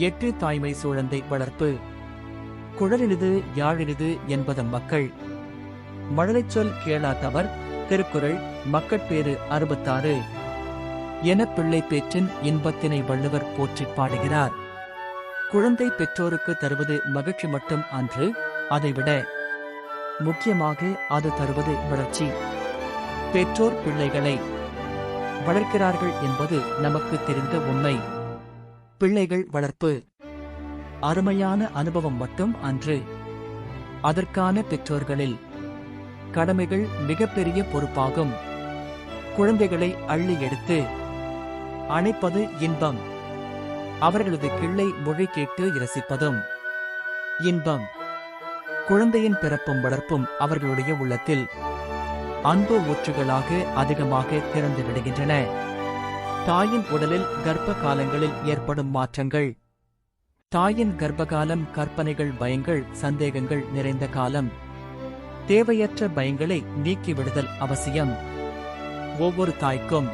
8 தாய்மை சூழந்தை வளர்ப்பு. குழலினிது யாழினிது என்பதம் மக்கள். மழலைச்சொல் கேளாதவர். திருக்குறள் மக்கட்பேறு 66 என பிள்ளை பேற்றின் இன்பத்தினை வள்ளுவர் போற்றிப் பாடுகிறார். குழந்தை பெற்றோருக்கு தருவது மகிழ்ச்சி மட்டும் அன்று, அதைவிட முக்கியமாக அது தருவது வளர்ச்சி. பெற்றோர் பிள்ளைகளை வளர்க்கிறார்கள் என்பது நமக்கு தெரிந்த உண்மை. பிள்ளைகள் வளர்ப்பு அருமையான அனுபவம் மட்டும் அன்று, அதற்கான பெற்றோர்களில் கடமைகள் மிகப்பெரிய பொறுப்பாகும். குழந்தைகளை அள்ளி எடுத்து அணைப்பது இன்பம். அவர்களது கிள்ளை மொழி கேட்டு இரசிப்பதும் இன்பம். குழந்தையின் பிறப்பும் வளர்ப்பும் அவர்களுடைய உள்ளத்தில் அன்பு ஊற்றுகளாக அதிகமாக திறந்து விடுகின்றன. தாயின் உடலில் கர்ப்ப காலங்களில் ஏற்படும் மாற்றங்கள். தாயின் கர்ப்பகாலம் கற்பனைகள், பயங்கள், சந்தேகங்கள் நிறைந்த காலம். தேவையற்ற பயங்களை நீக்கிவிடுதல் அவசியம். ஒவ்வொரு தாய்க்கும்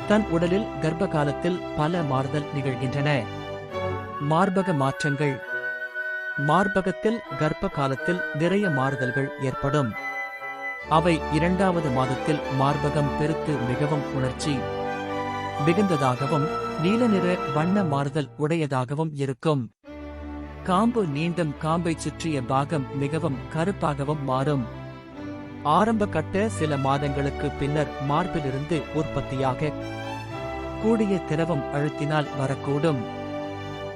தன் உடலில் கர்ப்ப காலத்தில் பல மாறுதல் நிகழ்கின்றன. மார்பக மாற்றங்கள். மார்பகத்தில் கர்ப்ப காலத்தில் நிறைய மாறுதல்கள் ஏற்படும். அவை 2வது மாதத்தில் மார்பகம் பெருத்து மிகவும் உணர்ச்சி மிகுந்ததாகவும் நீல நிற வண்ண மாறுதல் உடையதாகவும் இருக்கும். காம்பு நீண்டும் காம்பை சுற்றிய பாகம் மிகவும் கருப்பாகவும் மாறும். ஆரம்ப கட்ட சில மாதங்களுக்கு பின்னர் மார்பிலிருந்து உற்பத்தியாக கூடிய திரவம் அழுத்தினால் வரக்கூடும்.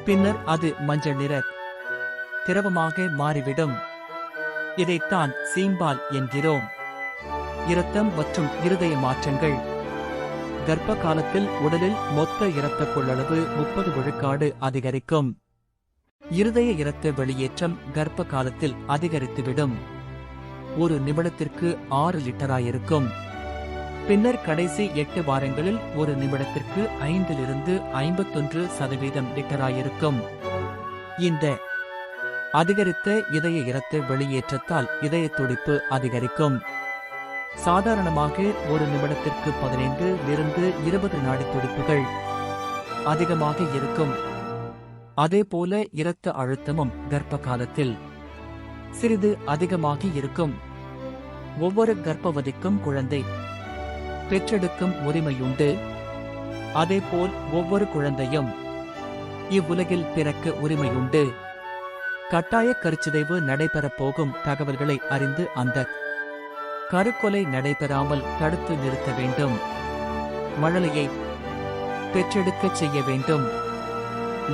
பின்னர் அது மஞ்சள் நிற திரவமாக மாறிவிடும். இதைத்தான் சீம்பால் என்கிறோம். இரத்தம் மற்றும் இருதய மாற்றங்கள். கர்ப்ப காலத்தில் உடலில் மொத்த இரத்த கொள்ளளவு 30 விழுக்காடு அதிகரிக்கும். இருதய இரத்த வெளியேற்றம் கர்ப்ப காலத்தில் அதிகரித்துவிடும். ஒரு நிமிடத்திற்கு 6 லிட்டராயிருக்கும். பின்னர் கடைசி 8 வாரங்களில் ஒரு நிமிடத்திற்கு 5 - 51% லிட்டராயிருக்கும். இந்த அதிகரித்த இதய இரத்த வெளியேற்றத்தால் இதய துடிப்பு அதிகரிக்கும். சாதாரணமாக ஒரு நிமிடத்திற்கு 15 - 20 நாடி துடிப்புகள் அதிகமாக இருக்கும். அதேபோல இரத்த அழுத்தமும் கர்ப்ப காலத்தில் சிறிது அதிகமாக இருக்கும். ஒவ்வொரு கர்ப்பவதிக்கும் குழந்தை பெற்றெடுக்கும் உரிமையுண்டு. அதேபோல் ஒவ்வொரு குழந்தையும் இவ்வுலகில் பிறக்க உரிமையுண்டு. கட்டாய கருச்சிதைவு நடைபெறப் போகும் தகவல்களை அறிந்து அந்த கருக்கொலை நடைபெறாமல் தடுத்து நிறுத்த வேண்டும். மழலையை பெற்றெடுக்கச் செய்ய வேண்டும்.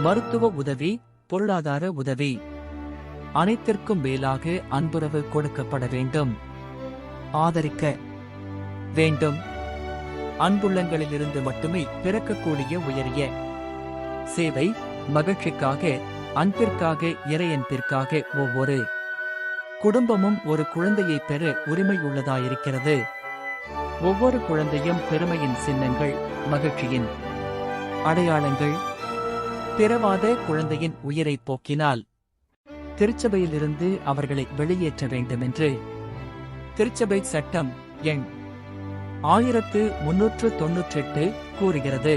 மருத்துவ உதவி, பொருளாதார உதவி, அனைத்திற்கும் மேலாக அன்புறவு கொடுக்கப்பட வேண்டும். ஆதரிக்க வேண்டும். அன்புள்ளங்களிலிருந்து மட்டுமே பிறக்கக்கூடிய உயரிய சேவை, மகிழ்ச்சிக்காக, அன்பிற்காக, இறையன்பிற்காக ஒவ்வொரு குடும்பமும் ஒரு குழந்தையை பெற உரிமையுள்ளதாயிருக்கிறது. ஒவ்வொரு குழந்தையும் பெருமையின் சின்னங்கள், மகிழ்ச்சியின் அடையாளங்கள். பிறவாத குழந்தையின் உயிரை போக்கினால் திருச்சபையிலிருந்து அவர்களை வெளியேற்ற வேண்டுமென்று திருச்சபை சட்டம் எண் 1398 கூறுகிறது.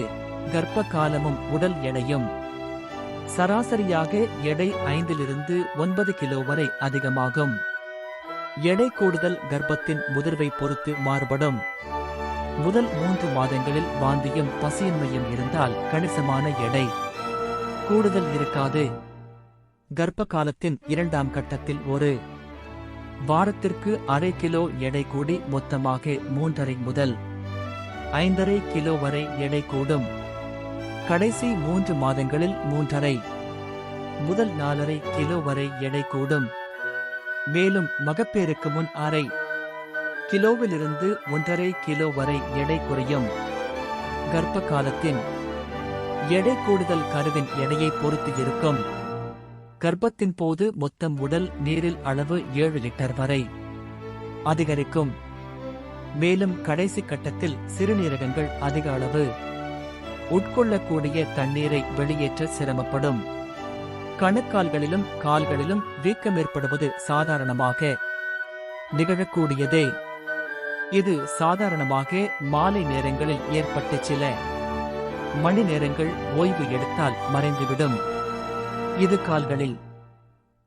கர்ப்ப காலமும் உடல் எடையும். சராசரியாக எடை 5 - 9 கிலோ வரை அதிகமாகும். எடை கூடுதல் கர்ப்பத்தின் முதிர்வை பொறுத்து மாறுபடும். முதல் 3 மாதங்களில் வாந்தியும் பசியின்மையும் இருந்தால் கணிசமான எடை கூடுதல் இருக்காது. கர்ப்ப காலத்தின் 2ஆம் கட்டத்தில் ஒரு வாரத்திற்கு அரை கிலோ எடை கூடி மொத்தமாக 3½ முதல் 5½ கிலோ வரை எடை கூடும். கடைசி 3 மாதங்களில் 3½ முதல் 4½ கிலோ வரை எடை கூடும். மேலும் மகப்பேறுக்கு முன் அரை கிலோவிலிருந்து 1½ கிலோ வரை எடை குறையும். கர்ப்ப காலத்தின் எடை கூடுதல் கருவின் எடையை பொறுத்து இருக்கும். கர்ப்பத்தின் போது மொத்தம் உடல் நீரில் அளவு 7 லிட்டர் வரை அதிகரிக்கும். மேலும் கடைசி கட்டத்தில் சிறுநீரகங்கள் அதிக அளவு உட்கொள்ளக்கூடிய தண்ணீரை வெளியேற்ற சிரமப்படும். கணுக்கால்களிலும் கால்களிலும் வீக்கம் ஏற்படுவது சாதாரணமாக நிகழக்கூடியதே. இது சாதாரணமாக மாலை நேரங்களில் ஏற்பட்டு சில மணி நேரங்கள் ஓய்வு எடுத்தால் மறைந்துவிடும். இது கால்களில்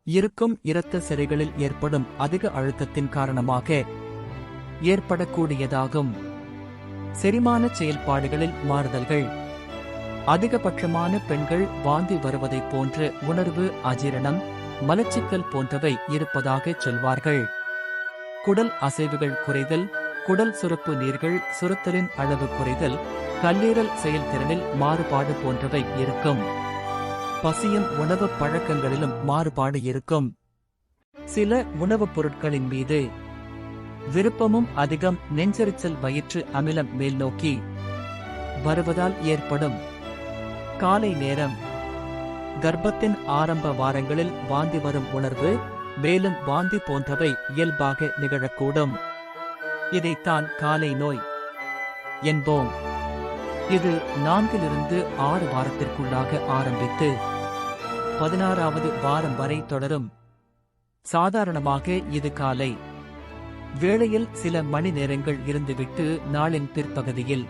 இருக்கும் இரத்த சிரைகளில் ஏற்படும் அதிக அழுத்தத்தின் காரணமாக ஏற்படக்கூடியதாகும். செரிமான செயல்பாடுகளில் மாறுதல்கள். அதிகபட்சமான பெண்கள் வாந்தி வருவதைப் போன்ற உணர்வு, அஜீரணம், மலச்சிக்கல் போன்றவை இருப்பதாகச் சொல்வார்கள். குடல் அசைவுகள் குறைதல், குடல் சுரப்பு நீர்கள் சுரத்தலின் அளவு குறைதல், கல்லீரல் செயல்திறனில் மாறுபாடு போன்றவை இருக்கும். பசியும் உணவுப் பழக்கங்களிலும் மாறுபாடு இருக்கும். சில உணவுப் பொருட்களின் மீது விருப்பமும் அதிகம். நெஞ்செரிச்சல், வயிற்று அமிலம் மேல் நோக்கி வருவதால் ஏற்படும். காலை நேரம். கர்ப்பத்தின் ஆரம்ப வாரங்களில் வாந்தி வரும் உணர்வு, மேலும் வாந்தி போன்றவை இயல்பாக நிகழக்கூடும். இதைத்தான் காலை நோய் என்போம். இது 4 to 6 வாரத்திற்குள்ளாக ஆரம்பித்து 16வது வாரம் வரை தொடரும். சாதாரணமாக இது காலை வேளையில் சில மணி நேரங்கள் இருந்துவிட்டு நாளின் பிற்பகுதியில்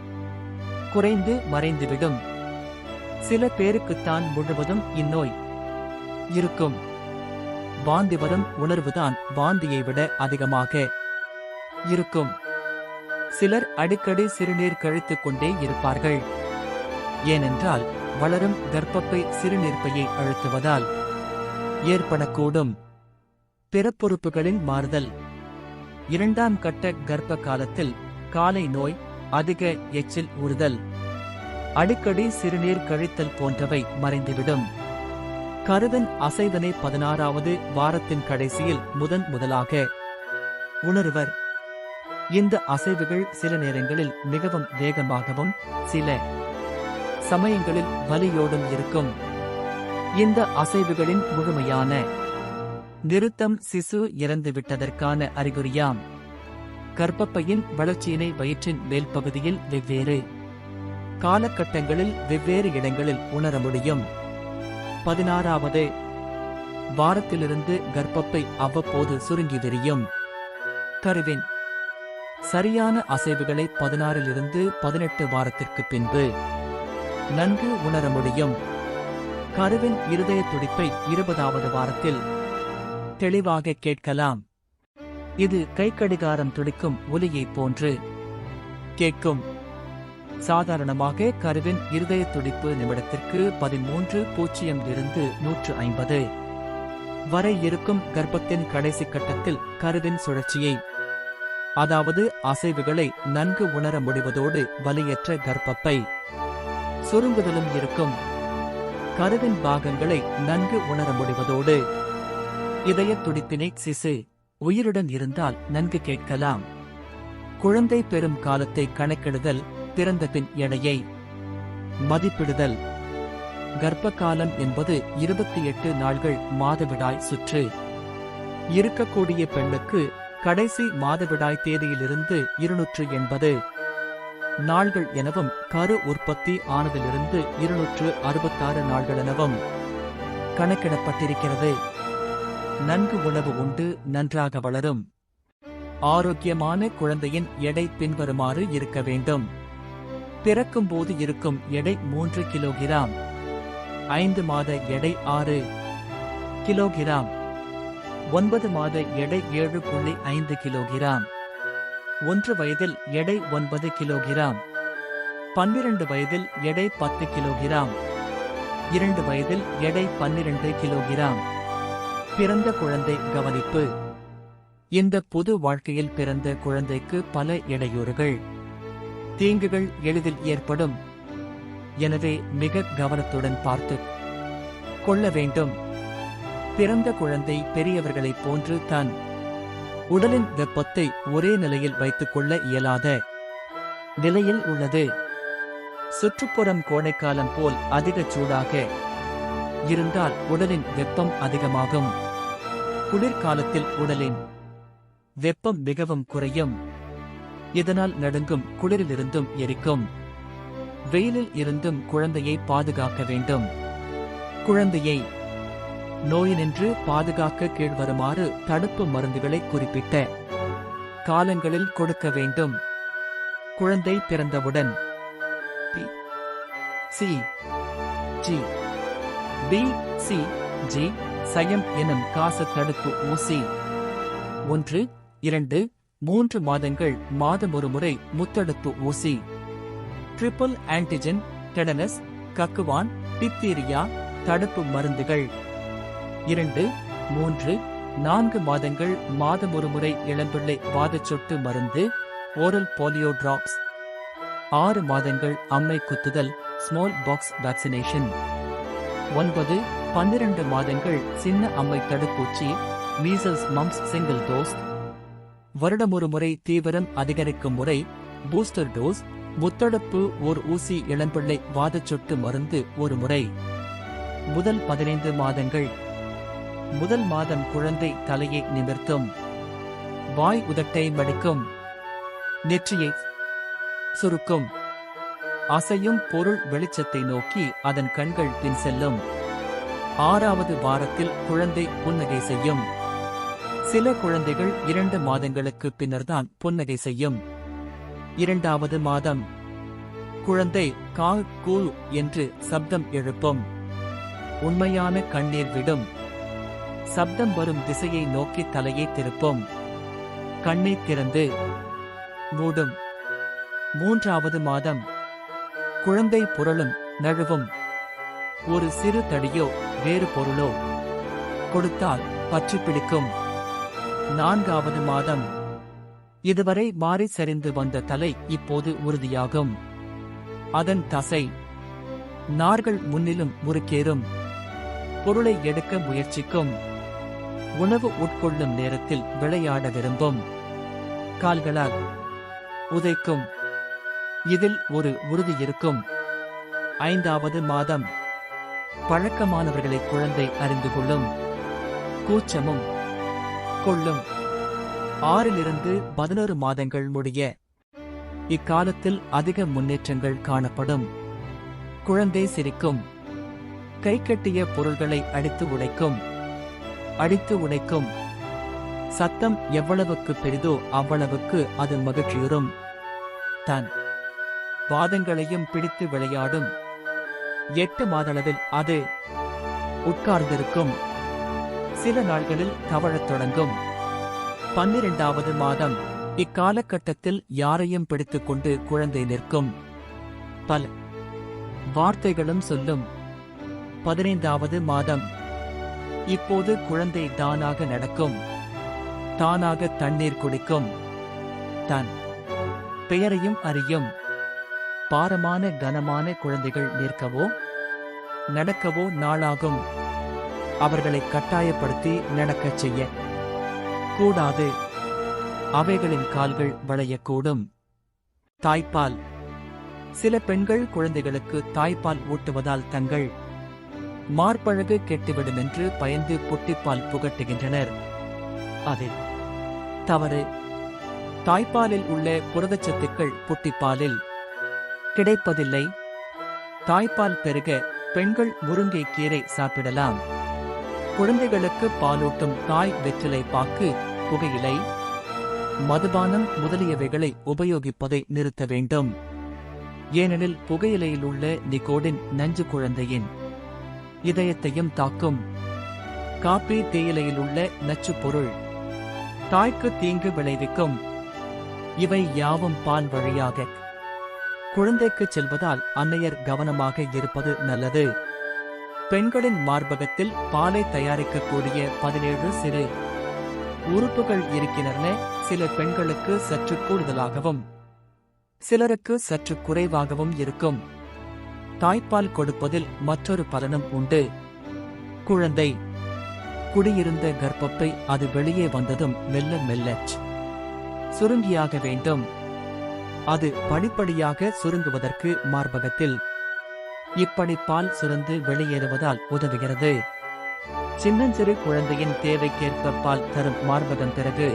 குறைந்து மறைந்துவிடும். சில பேருக்குத்தான் முழுவதும் இந்நோய் இருக்கும். வாந்தி வரும் உணர்வுதான் வாந்தியை விட அதிகமாக இருக்கும். சிலர் அடிக்கடி சிறுநீர் கழித்துக் கொண்டே இருப்பார்கள். ஏனென்றால் வளரும் கர்ப்பப்பை சிறுநீர்ப்பையை அழுத்துவதால் ஏற்படக்கூடும். பிறப்புறுப்புகளின் மாறுதல். 2ஆம் கட்ட கர்ப்ப காலத்தில் காலை நோய், அதிக எச்சில் ஊறுதல், அடிக்கடி சிறுநீர் கழித்தல் போன்றவை மறைந்துவிடும். கருவின் அசைவனை 16வது வாரத்தின் கடைசியில் முதலாக உணர்வர். இந்த அசைவுகள் சில நேரங்களில் மிகவும் வேகமாகவும் சில சமயங்களில் வலியோடும் இருக்கும். இந்த அசைவுகளின் முழுமையான நிறுத்தம் சிசு இறந்துவிட்டதற்கான அறிகுறியாம். கர்ப்பப்பையின் வளர்ச்சியினை வயிற்றின் மேல் பகுதியில் வெவ்வேறு காலகட்டங்களில் வெவ்வேறு இடங்களில் உணர முடியும். 16வது வாரத்திலிருந்து கர்ப்பப்பை அவ்வப்போது சுருங்கி விரியும். கருவின் சரியான அசைவுகளை 16 to 18 வாரத்திற்கு பின்பு நன்கு உணர முடியும். கருவின் இருதய துடிப்பை 20வது வாரத்தில் தெளிவாக கேட்கலாம். இது கைக்கடிகாரம் துடிக்கும் ஒலியைப் போன்று கேட்கும். சாதாரணமாக கருவின் இருதய துடிப்பு நிமிடத்திற்கு 13.0 to 150 வரை இருக்கும். கர்ப்பத்தின் கடைசி கட்டத்தில் கருவின் சுழற்சியை, அதாவது அசைவுகளை நன்கு உணர முடிவதோடு வலியற்ற கர்ப்பப்பை சுருங்குதலும் இருக்கும். கருவின் பாகங்களை நன்கு உணர முடிவதோடு இதய துடிப்பினை சிசு உயிருடன் இருந்தால் நன்கு கேட்கலாம். குழந்தை பெறும் காலத்தை கணக்கிடுதல், பிறந்த பின் எடையை மதிப்பிடுதல். கர்ப்ப காலம் என்பது 28 நாள்கள். மாதவிடாய் சுற்று இருக்கக்கூடிய பெண்ணுக்கு கடைசி மாதவிடாய் தேதியிலிருந்து 280 நாள்கள் எனவும், கரு உற்பத்தி ஆனதிலிருந்து 266 நாள்கள் எனவும் கணக்கிடப்பட்டிருக்கிறது. நன்கு உணவு உண்டு நன்றாக வளரும் ஆரோக்கியமான குழந்தையின் எடை பின்வருமாறு இருக்க வேண்டும். பிறக்கும் போது இருக்கும் எடை 3 கிலோகிராம். 5 மாத எடை 6 கிலோகிராம். 9 மாத எடை 7.5 கிலோகிராம். 1 வயதில் எடை 9 கிலோகிராம். 12 வயதில் எடை 10 கிலோகிராம். 2 வயதில் எடை 12 கிலோகிராம். பிறந்த குழந்தை கவனிப்பு. இந்த புது வாழ்க்கையில் பிறந்த குழந்தைக்கு பல இடையூறுகள், தீங்குகள் எளிதில் ஏற்படும். எனவே மிக கவனத்துடன் பார்த்து கொள்ள வேண்டும். பிறந்த குழந்தை பெரியவர்களைப் போன்று தன் உடலின் வெப்பத்தை ஒரே நிலையில் வைத்துக் கொள்ள இயலாத நிலையில் உள்ளது. சுற்றுப்புறம் கோடைக்காலம் போல் அதிக சூடாக இருந்தால் உடலின் வெப்பம் அதிகமாகும். குளிர்காலத்தில் உடலின் வெப்பம் மிகவும் குறையும். இதனால் நடுங்கும், குளிரிலிருந்தும் எரிக்கும். வெயிலில் இருந்தும் குழந்தையை பாதுகாக்க வேண்டும். குழந்தையை நோயினின்று பாதுகாக்க கீழ்வருமாறு தடுப்பு மருந்துகளை குறிப்பிட்ட காலங்களில் கொடுக்க வேண்டும். குழந்தை பிறந்தவுடன் B, C, G, B, C G சயம் எனும் காச தடுப்பு ஊசி 1, 2, 3 மாதங்கள் மாதமொரு முறை முத்தடுப்பு ஊசி. ட்ரிபிள் ஆன்டிஜன் டெடனஸ் கக்குவான் டிப்தீரியா தடுப்பு மருந்துகள் 2, 3, 4 மாதங்கள் மாதமொரு முறை இளம்பிள்ளை வாதச்சொட்டு மருந்து ஓரல் போலியோ டிராப்ஸ். 6 மாதங்கள் அம்மை குத்துதல் ஸ்மால் பாக்ஸ் வேக்சினேஷன். 9, 12 மாதங்கள் சின்ன அம்மை தடுப்பூசி மீசல்ஸ் மம்ஸ் சிங்கிள் டோஸ். வருடமொரு முறை தீவிரம் அதிகரிக்கும் முறை பூஸ்டர் டோஸ் முத்தடுப்பு ஓர் ஊசி இளம்பிள்ளை வாதச்சொட்டு மருந்து ஒரு முறை. முதல் 15 மாதங்கள். முதல் மாதம் குழந்தை தலையை நிமிர்த்தும், வாய் உதட்டை மடிக்கும், நெற்றியை சுருக்கும், அசையும் பொருள் வெளிச்சத்தை நோக்கி அதன் கண்கள் பின் செல்லும். 6வது வாரத்தில் குழந்தை புன்னகை செய்யும். சில குழந்தைகள் 2 மாதங்களுக்கு பின்னர்தான் புன்னகை செய்யும். 2வது மாதம் குழந்தை கா கூ என்று சப்தம் எழுப்பும், உண்மையான கண்ணீர் விடும், சப்தம் வரும் திசையை நோக்கி தலையை திருப்பும், கண்ணை திறந்து மூடும். 3வது மாதம் குழந்தை புரளும் நழுவும், ஒரு சிறு தடியோ வேறு பொருளோ கொடுத்தால் பற்றி பிடிக்கும். 4வது மாதம் இதுவரை மாறி சரிந்து வந்த தலை இப்போது உறுதியாகும், அதன் தசை நார்கள் முன்னிலும் முறுக்கேறும், பொருளை எடுக்க முயற்சிக்கும், உணவு உட்கொள்ளும் நேரத்தில் விளையாட விரும்பும், கால்களால் உதைக்கும். இதில் ஒரு உறுதி இருக்கும். 5வது மாதம் பழக்கமானவர்களை குழந்தை அறிந்து கொள்ளும், கூச்சமும் கொள்ளும். 6லிருந்து 11 மாதங்கள் முடிய இக்காலத்தில் அதிக முன்னேற்றங்கள் காணப்படும். குழந்தை சிரிக்கும், கை கட்டிய பொருள்களை அடித்து உடைக்கும், சத்தம் எவ்வளவுக்கு பெரிதோ அவ்வளவுக்கு அது மகிழ்ச்சியுறும், தன் பாதங்களையும் பிடித்து விளையாடும். 8 மாதளவில் அது உட்கார்ந்திருக்கும், சில நாள்களில் தவழத் தொடங்கும். 12வது மாதம் இக்காலகட்டத்தில் யாரையும் பிடித்துக்கொண்டு குழந்தை நிற்கும், பல வார்த்தைகளும் சொல்லும். 15வது மாதம் இப்போது குழந்தை தானாக நடக்கும், தானாக தண்ணீர் குடிக்கும், தன் பெயரையும் அறியும். பாரமான கனமான குழந்தைகள் நிற்கவோ நடக்கவோ நாளாகும், அவர்களை கட்டாயப்படுத்தி நடக்கச் செய்ய கூடாது, அவைகளின் கால்கள் வளையக்கூடும். தாய்ப்பால். சில பெண்கள் குழந்தைகளுக்கு தாய்ப்பால் ஊட்டுவதால் தங்கள் மார்பழகு கெட்டுவிடும் என்று பயந்து புட்டிப்பால் புகட்டுகின்றனர். அது தவறு. தாய்ப்பாலில் உள்ள புரதச்சத்துக்கள் புட்டிப்பாலில் கிடைப்பதில்லை. தாய்ப்பால் பெருக பெண்கள் முருங்கை கீரை சாப்பிடலாம். குழந்தைகளுக்கு பாலூட்டும் தாய் வெற்றிலை பாக்கு, புகையிலை, மதுபானம் முதலியவைகளை உபயோகிப்பதை நிறுத்த வேண்டும். ஏனெனில் புகையிலையில் உள்ள நிகோடின் நஞ்சு குழந்தையின் இதயத்தையும் தாக்கும். காபி தேயிலையில் உள்ள நச்சுப் பொருள் தாய்க்கு தீங்கு விளைவிக்கும். இவை யாவும் பால் வழியாக குழந்தைக்கு செல்வதால் அன்னையர் கவனமாக இருப்பது நல்லது. பெண்களின் மார்பகத்தில் பாலை தயாரிக்கக்கூடிய 17 சிறு உறுப்புகள் இருக்கின்றன. சில பெண்களுக்கு சற்று கூடுதலாகவும் சிலருக்கு சற்று குறைவாகவும் இருக்கும். தாய்ப்பால் கொடுப்பதில் மற்றொரு பலனும் உண்டு. குழந்தை குடியிருந்த கர்ப்பப்பை அது வெளியே வந்ததும் மெல்ல மெல்ல சுருங்கியாக வேண்டும். அது படிப்படியாக சுருங்குவதற்கு மார்பகத்தில் இப்படி பால் சுரந்து வெளியேறுவதால் உதவுகிறது. சின்னஞ்சிறு குழந்தையின் தேவைக்கேற்ப பால் தரும் மார்பகம் பிறகு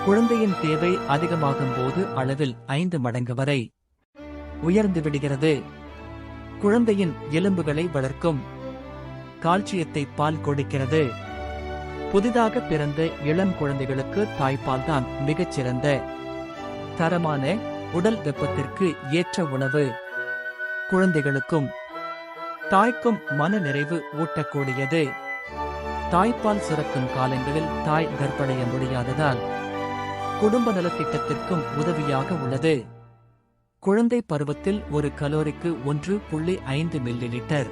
குழந்தையின் தேவை அதிகமாகும் போது அளவில் 5 மடங்கு வரை உயர்ந்து விடுகிறது. குழந்தையின் எலும்புகளை வளர்க்கும். கால்சியத்தை பால் கொடுக்கிறது. புதிதாக பிறந்த இளம் குழந்தைகளுக்கு தாய்ப்பால் தான் மிகச்சிறந்த தரமான உடல் வெப்பத்திற்கு ஏற்ற உணவு. குழந்தைகளுக்கும் தாய்க்கும் மன நிறைவு ஊட்டக்கூடியது. தாய்ப்பால் சுரக்கும் காலங்களில் தாய் கர்ப்படைய முடியாததால் குடும்ப நலத்திட்டத்திற்கும் உதவியாக உள்ளது. குழந்தை பருவத்தில் ஒரு கலோரிக்கு 1.5 மில்லிலிட்டர்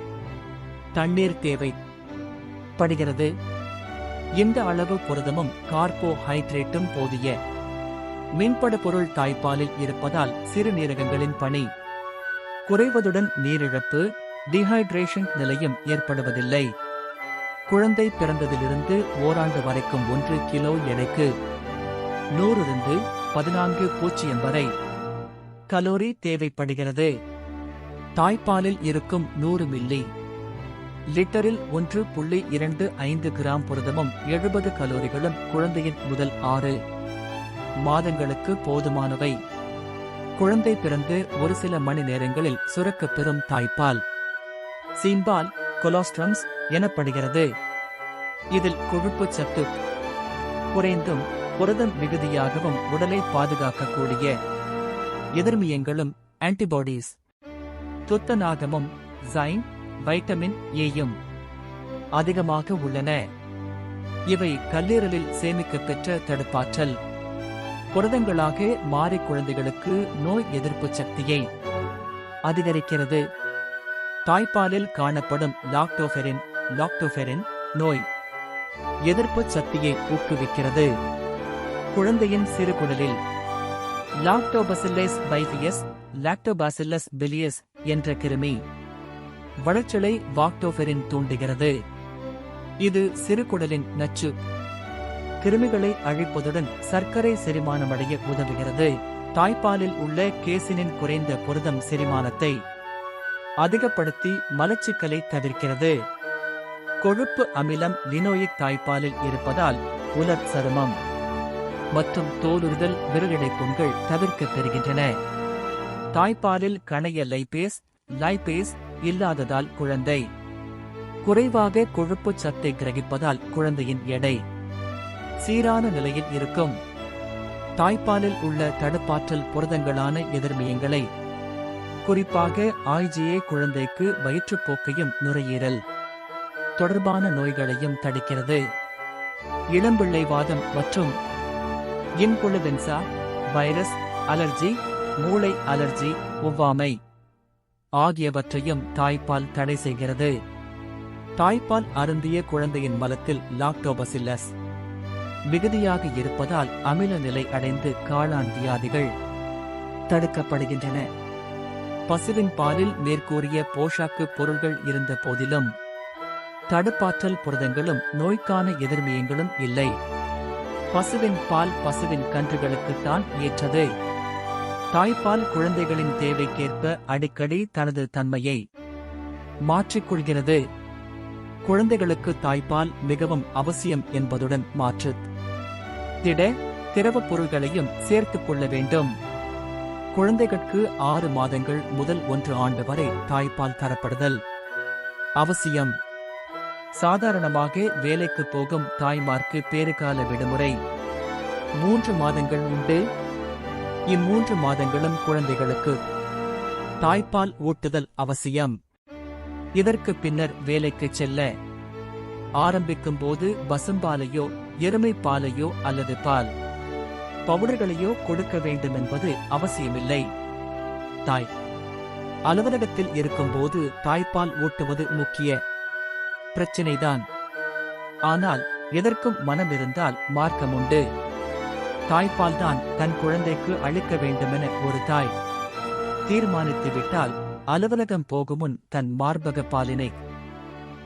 தண்ணீர் தேவைப்படுகிறது. இந்த அளவு புரதமும் கார்போஹைட்ரேட்டும் போதிய மீன்பட பொருள் தாய்ப்பாலில் இருப்பதால் சிறுநீரகங்களின் பணி குறைவதுடன் நீரிழப்பு டீஹைட்ரேஷன் நிலையும் ஏற்படுவதில்லை. குழந்தை பிறந்ததிலிருந்து ஓராண்டு வரைக்கும் 1 கிலோ எடைக்கு 100-14 வரை கலோரி தேவைப்படுகிறது. தாய்ப்பாலில் இருக்கும் 100 மில்லி லிட்டரில் 1.25 கிராம் புரதமும் 70 கலோரிகளும் குழந்தையின் முதல் 6 மாதங்களுக்கு போதுமானவை. குழந்தை பிறந்து ஒரு சில மணி நேரங்களில் சுரக்கப் பெறும் தாய்ப்பால் சீம்பால் கொலோஸ்ட்ரம்ஸ் எனப்படுகிறது. இதில் கொழுப்பு சத்து குறைந்தும் புரதம் மிகுதியாகவும் உடலை பாதுகாக்கக்கூடிய எதிர்மியங்களும் ஆன்டிபாடிஸ் துத்தநாகமும் ஜைன் வைட்டமின் ஏயும் அதிகமாக உள்ளன. இவை கல்லீரலில் சேமிக்கப்பெற்ற தடுப்பாற்றல் புரதங்களாக மாறி குழந்தைகளுக்கு நோய் எதிர்ப்பு சக்தியை அதிகரிக்கிறது. தாய்ப்பாலில் காணப்படும் லாக்டோஃபெரின் நோய் எதிர்ப்பு சக்தியை ஊக்குவிக்கிறது. குழந்தையின் சிறுகுடலில் லாக்டோபசில்லஸ் பைஃபியஸ் லாக்டோபாசில்லஸ் பிலியஸ் என்ற கிருமி வளர்ச்சியை வாக்டோஃபெரின் தூண்டுகிறது. இது சிறுகுடலின் நச்சு கிருமிகளை அழிப்பதுடன் சர்க்கரை செரிமானமடைய உதவுகிறது. தாய்ப்பாலில் உள்ள கேசினின் குறைந்த புரதம் செரிமானத்தை அதிகப்படுத்தி மலச்சிக்கலை தவிர்க்கிறது. கொழுப்பு அமிலம் லினோயிக் தாய்ப்பாலில் இருப்பதால் உலர் சருமம் மற்றும் தோலுறுதல் விரலிடை புண்கள் தவிர்க்கப் பெறுகின்றன. தாய்ப்பாலில் கணைய லைபேஸ் இல்லாததால் குழந்தை குறைவாக கொழுப்பு சத்தை கிரகிப்பதால் குழந்தையின் எடை சீரான நிலையில் இருக்கும். தாய்ப்பாலில் உள்ள தடுப்பாற்றல் புரதங்களான எதிர்மியங்களை குறிப்பாக IgA குழந்தைக்கு வயிற்றுப்போக்கையும் நுரையீரல் தொடர்பான நோய்களையும் தடுக்கிறது. இளம்பிள்ளைவாதம் மற்றும் இன்ஃபுளுவென்சா வைரஸ் அலர்ஜி மூளை அலர்ஜி ஒவ்வாமை ஆகியவற்றையும் தாய்ப்பால் தடை செய்கிறது. தாய்ப்பால் அருந்திய குழந்தையின் மலத்தில் லாக்டோபசில்லஸ் மிகுதியாக இருப்பதால் அமில நிலை அடைந்து காளான் வியாதிகள் தடுக்கப்படுகின்றன. பசுவின் பாலில் மேற்கூறிய போஷாக்கு பொருள்கள் இருந்த போதிலும் தடுப்பாற்றல் புரதங்களும் நோய்க்கான எதிர்மியங்களும் இல்லை. பசுவின் பால் பசுவின் கன்றுகளுக்குத்தான் ஏற்றது. தாய்ப்பால் குழந்தைகளின் தேவைக்கேற்ப அடிக்கடி தனது தன்மையை மாற்றிக்கொள்கிறது. குழந்தைகளுக்கு தாய்ப்பால் மிகவும் அவசியம் என்பதுடன் திரவப் பொருள்களையும் சேர்த்துக் கொள்ள வேண்டும். குழந்தைகளுக்கு 6 மாதங்கள் முதல் 1 ஆண்டு வரை தாய்ப்பால் தரப்படுதல் அவசியம். சாதாரணமாக வேலைக்கு போகும் தாய்மார்க்கு பேறுகால விடுமுறை 3 மாதங்கள் உண்டு. இ3 மாதங்களும் குழந்தைகளுக்கு தாய்ப்பால் ஊட்டுதல் அவசியம். இதற்கு பின்னர் வேலைக்கு செல்ல ஆரம்பிக்கும் போது பசும்பாலையோ எருமை பாலையோ அல்லது பால் பவுடர்களையோ கொடுக்க வேண்டும் என்பது அவசியமில்லை. தாய் அலுவலகத்தில் இருக்கும்போது தாய்ப்பால் ஊட்டுவது முக்கிய பிரச்சினைதான். ஆனால் எதற்கும் மனம் இருந்தால் மார்க்கம் உண்டு. தாய்ப்பால் தான் தன் குழந்தைக்கு அளிக்க வேண்டுமென ஒரு தாய் தீர்மானித்துவிட்டால் அலுவலகம் போகுமுன் தன் மார்பக பாலினை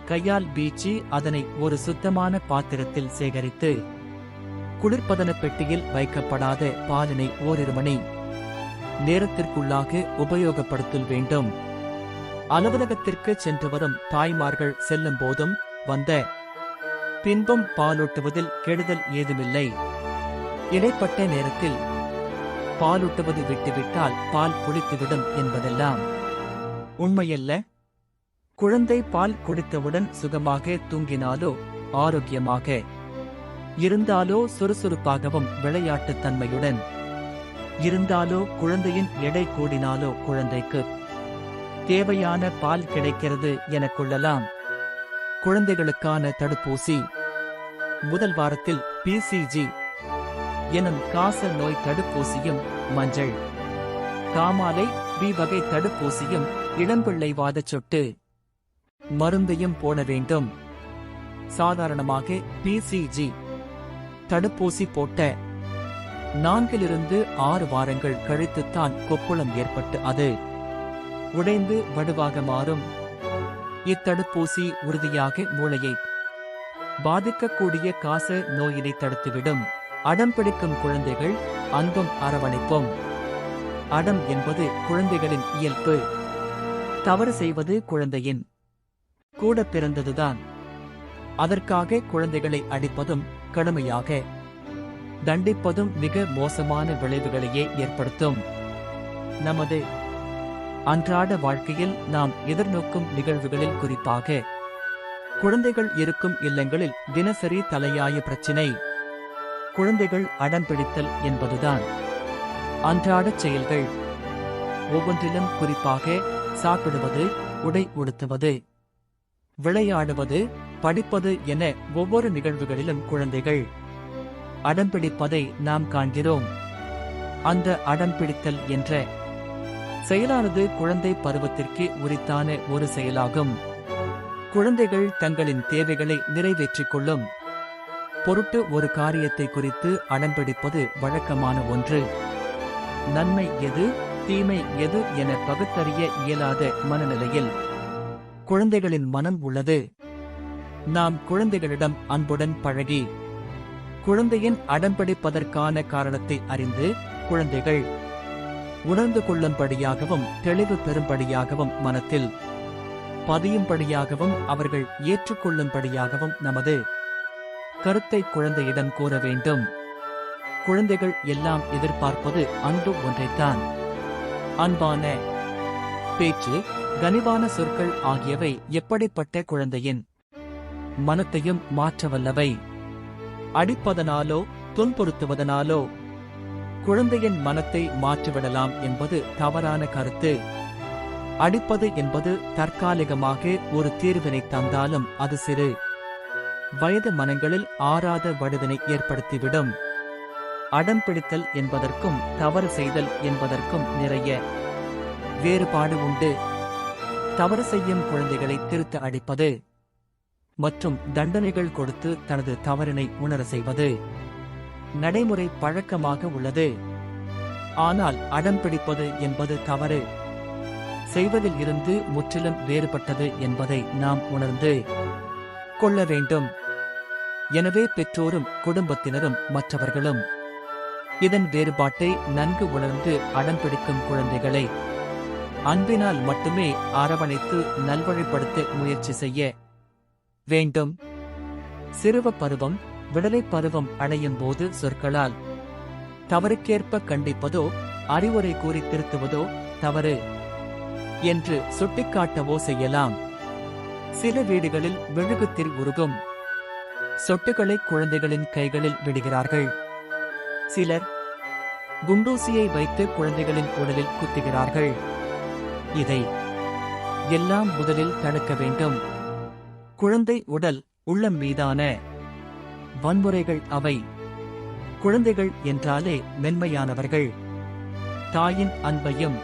கையால் பீச்சி அதனை ஒரு சுத்தமான பாத்திரத்தில் சேகரித்து குளிர்பதன பெட்டியில் வைக்கப்படாத பாலினை ஓரிரு மணி நேரத்திற்குள்ளாக உபயோகப்படுத்தல் வேண்டும். அலுவலகத்திற்கு சென்று வரும் தாய்மார்கள் செல்லும் போதும் வந்த பின்பும் பாலூட்டுவதில் கெடுதல் ஏதுமில்லை. இடைப்பட்ட நேரத்தில் பாலூட்டுவது விட்டுவிட்டால் பால் புளித்துவிடும் என்பதெல்லாம் உண்மையல்ல. குழந்தை பால் குடித்தவுடன் சுகமாக தூங்கினாலோ ஆரோக்கியமாக இருந்தாலோ சுறுசுறுப்பாகவும் விளையாட்டுத் தன்மையுடன் இருந்தாலோ குழந்தையின் எடை கூடினாலோ குழந்தைக்கு தேவையான பால் கிடைக்கிறது எனக் கொள்ளலாம். குழந்தைகளுக்கான தடுப்பூசி. முதல் வாரத்தில் பிசிஜி எனும் காச நோய் தடுப்பூசியும், மஞ்சள் காமாலை பி வகை தடுப்பூசியும், இளம்பிள்ளை வாதச் சொட்டு மருந்தையும் போட வேண்டும். சாதாரணமாக பிசிஜி தடுப்பூசி போட்ட 4 - 6 வாரங்கள் கழித்துத்தான் கொப்புளம் ஏற்பட்டு அது உடைந்து வடுவாக மாறும். இத்தடுப்பூசி உறுதியாக மூளையை பாதிக்கக்கூடிய காச நோயினை தடுத்துவிடும். அடம் பிடிக்கும் குழந்தைகள், அன்பும் அரவணைப்பும். அடம் என்பது குழந்தைகளின் இயல்பு. தவறு செய்வது குழந்தையின் கூட பிறந்ததுதான். அதற்காக குழந்தைகளை அடிப்பதும் கடுமையாக தண்டிப்பதும் மிக மோசமான விளைவுகளையே ஏற்படுத்தும். நமது அன்றாட வாழ்க்கையில் நாம் எதிர்நோக்கும் நிகழ்வுகளில், குறிப்பாக குழந்தைகள் இருக்கும் இல்லங்களில் தினசரி தலையாய பிரச்சினை குழந்தைகள் அடம் பிடித்தல் என்பதுதான். அன்றாடச் செயல்கள் ஒவ்வொன்றிலும், குறிப்பாக சாப்பிடுவது, உடை உடுத்துவது, விளையாடுவது, படிப்பது என ஒவ்வொரு நிகழ்வுகளிலும் குழந்தைகள் அடம்பிடிப்பதை நாம் காண்கிறோம். அந்த அடம்பிடித்தல் என்ற செயலானது குழந்தை பருவத்திற்கு உரித்தான ஒரு செயலாகும். குழந்தைகள் தங்களின் தேவைகளை நிறைவேற்றிக் கொள்ளும் பொருட்டு ஒரு காரியத்தை குறித்து அடம்பிடிப்பது வழக்கமான ஒன்று. நன்மை எது, தீமை எது என பகுத்தறிய இயலாத மனநிலையில் குழந்தைகளின் மனம் உள்ளது. நாம் குழந்தைகளிடம் அன்புடன் பழகி குழந்தையின் அடம்பிடிப்பதற்கான காரணத்தை அறிந்து, குழந்தைகள் உணர்ந்து கொள்ளும்படியாகவும் தெளிவு பெறும்படியாகவும் மனத்தில் பதியும்படியாகவும் அவர்கள் ஏற்றுக்கொள்ளும்படியாகவும் நமது கருத்தை குழந்தையிடம் கூற வேண்டும். குழந்தைகள் எல்லாம் எதிர்பார்ப்பது அன்பு ஒன்றைத்தான். அன்பான பேச்சு, கனிவான சொற்கள் ஆகியவை எப்படிப்பட்ட குழந்தையின் மனத்தையும் மாற்றவல்லவை. அடிப்பதனாலோ துன்புறுத்துவதனாலோ குழந்தையின் மனத்தை மாற்றிவிடலாம் என்பது தவறான கருத்து. அடிப்பது என்பது தற்காலிகமாக ஒரு தீர்வினை தந்தாலும் அது சிறு வயது மனங்களில் ஆறாத வடுவினை ஏற்படுத்திவிடும். அடம் பிடித்தல் என்பதற்கும் தவறு செய்தல் என்பதற்கும் நிறைய வேறுபாடு உண்டு. தவறு செய்யும் குழந்தைகளை திருத்த அடிப்பது மற்றும் தண்டனைகள் கொடுத்து தனது தவறினை உணர செய்வது நடைமுறை பழக்கமாக உள்ளது. ஆனால் அடம் பிடிப்பது என்பது தவறு செய்வதில் இருந்து முற்றிலும் வேறுபட்டது என்பதை நாம் உணர்ந்து கொள்ள வேண்டும். எனவே பெற்றோரும் குடும்பத்தினரும் மற்றவர்களும் இதன் வேறுபாட்டை நன்கு உணர்ந்து அடம்பிடிக்கும் குழந்தைகளை அன்பினால் மட்டுமே அரவணைத்து நல்வழிப்படுத்த முயற்சி செய்ய வேண்டும். சிறுவ பருவம், விடலை பருவம் அடையும் போது சொற்களால் தவறுக்கேற்ப கண்டிப்பதோ அறிவுரை கூறி திருத்துவதோ தவறு என்று சுட்டிக்காட்டவோ செய்யலாம். சில வீடுகளில் மெழுகுத்திரி உருகும் சொட்டுகளை குழந்தைகளின் கைகளில் விடுகிறார்கள். சிலர் குண்டூசியை வைத்து குழந்தைகளின் உடலில் குத்துகிறார்கள். இதை எல்லாம் முதலில் தடுக்க வேண்டும். குழந்தை உடல், உள்ளம் மீதான வன்முறைகள் அவை. குழந்தைகள் என்றாலே மென்மையானவர்கள். தாயின் அன்பையும்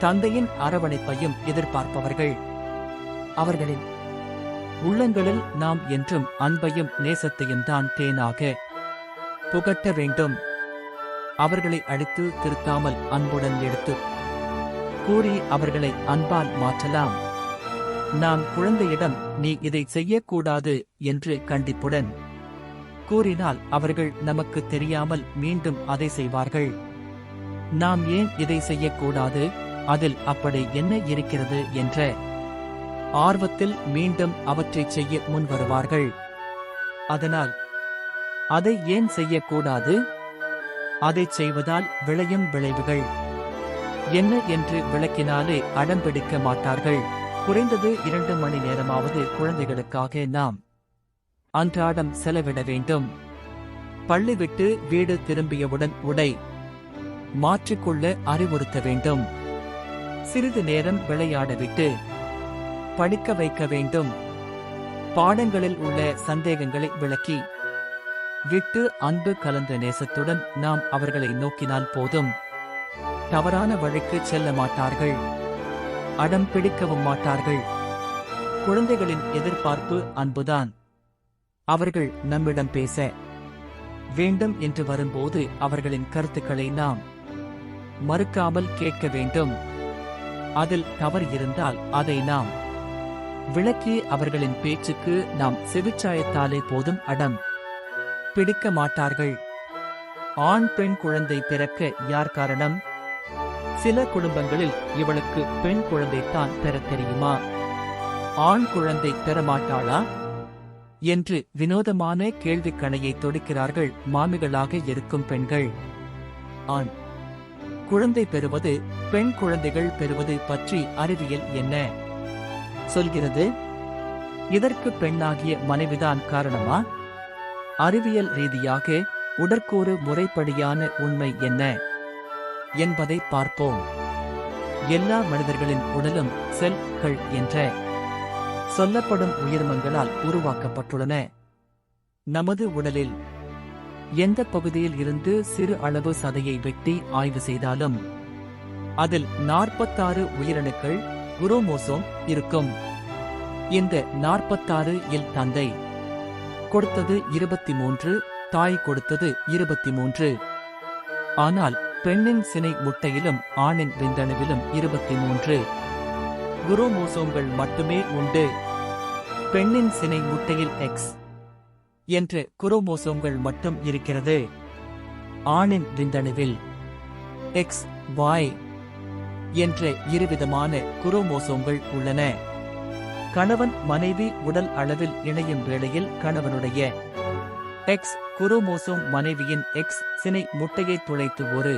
தந்தையின் அரவணைப்பையும் எதிர்பார்ப்பவர்கள். அவர்களின் உள்ளங்களில் நாம் என்றும் அன்பையும் நேசத்தையும் தான் தேனாக புகட்ட வேண்டும். அவர்களை அடித்து திருத்தாமல் அன்புடன் எடுத்து கூறி அவர்களை அன்பால் மாற்றலாம். நாம் குழந்தையிடம் நீ இதை செய்யக்கூடாது என்று கண்டிப்புடன் கூறினால் அவர்கள் நமக்கு தெரியாமல் மீண்டும் அதை செய்வார்கள். நாம் ஏன் இதை செய்யக்கூடாது, அதில் அப்படி என்ன இருக்கிறது என்ற ஆர்வத்தில் மீண்டும் அவற்றை செய்ய முன்வருவார்கள். அதனால் அதை ஏன் செய்யக்கூடாது, அதை செய்வதால் விளையும் விளைவுகள் என்ன என்று விளக்கினாலே அடம்பிடிக்க மாட்டார்கள். குறைந்தது 2 மணி நேரமாவது குழந்தைகளுக்காக நாம் அன்றாடம் செலவிட வேண்டும். பள்ளி விட்டு வீடு திரும்பியவுடன் உடை மாற்றிக்கொள்ள அறிவுறுத்த வேண்டும். சிறிது நேரம் விளையாடவிட்டு படிக்க வைக்க வேண்டும். பாடங்களில் உள்ள சந்தேகங்களை விளக்கி விட்டு அன்பு கலந்த நேசத்துடன் நாம் அவர்களை நோக்கினால் போதும். தவறான வழிக்கு செல்ல மாட்டார்கள். அடம் பிடிக்கவும் மாட்டார்கள். குழந்தைகளின் எதிர்பார்ப்பு அன்புதான். அவர்கள் நம்மிடம் பேச வேண்டும் என்று வரும்போது அவர்களின் கருத்துக்களை நாம் மறுக்காமல் கேட்க வேண்டும். அதில் தவறு இருந்தால் அதை நாம் விளக்கி அவர்களின் பேச்சுக்கு நாம் செவிச்சாயத்தாலே போதும். அடம் பிடிக்க மாட்டார்கள். ஆண் பெண் குழந்தை பிறக்க யார் காரணம்? சில குடும்பங்களில் இவளுக்கு பெண் குழந்தைத்தான் பெறத் தெரியுமா, ஆண் குழந்தை பெறமாட்டாளா என்று வினோதமான கேள்விக்கணையை தொடுக்கிறார்கள் மாமிகளாக இருக்கும் பெண்கள். ஆண் குழந்தை பெறுவது, பெண் குழந்தைகள் பெறுவது பற்றி அறிவியல் என்ன சொல்கிறது? இதற்கு பெண்ணாகிய மனைவிதான் காரணமா? அறிவியல் ரீதியாக உடற்கூறு முறைப்படியான உண்மை என்ன என்பதை பார்ப்போம். எல்லா மனிதர்களின் உடலும் செல்கள் என்ற சொல்லப்படும் உயிர்மங்களால் உருவாக்கப்பட்டுள்ளன. நமது உடலில் எந்த பகுதியில் இருந்து சிறு அளவு சதையை வெட்டி ஆய்வு செய்தாலும் அதில் 46 உயிரணுக்கள் குரோமோசோம் இருக்கும். இந்த 46 இல் தந்தை கொடுத்தது 23, தாய் கொடுத்தது 23. ஆனால் பெண்ணின் சினை முட்டையிலும் ஆணின் விந்தணுவிலும் 23 குரோமோசோம்கள் மட்டுமே உண்டு. பெண்ணின் சினை முட்டையில் எக்ஸ் என்ற குரோமோசோம்கள் மட்டும் இருக்கிறது. ஆணின் விந்தணுவில் எக்ஸ் வாய் என்ற இருவிதமான குரோமோசோம்கள் உள்ளன. கணவன் மனைவி உடல் அளவில் இணையும் வேளையில் கணவனுடைய எக்ஸ் குரோமோசோம் மனைவியின் எக்ஸ் சினை முட்டையை துளைத்து ஒரு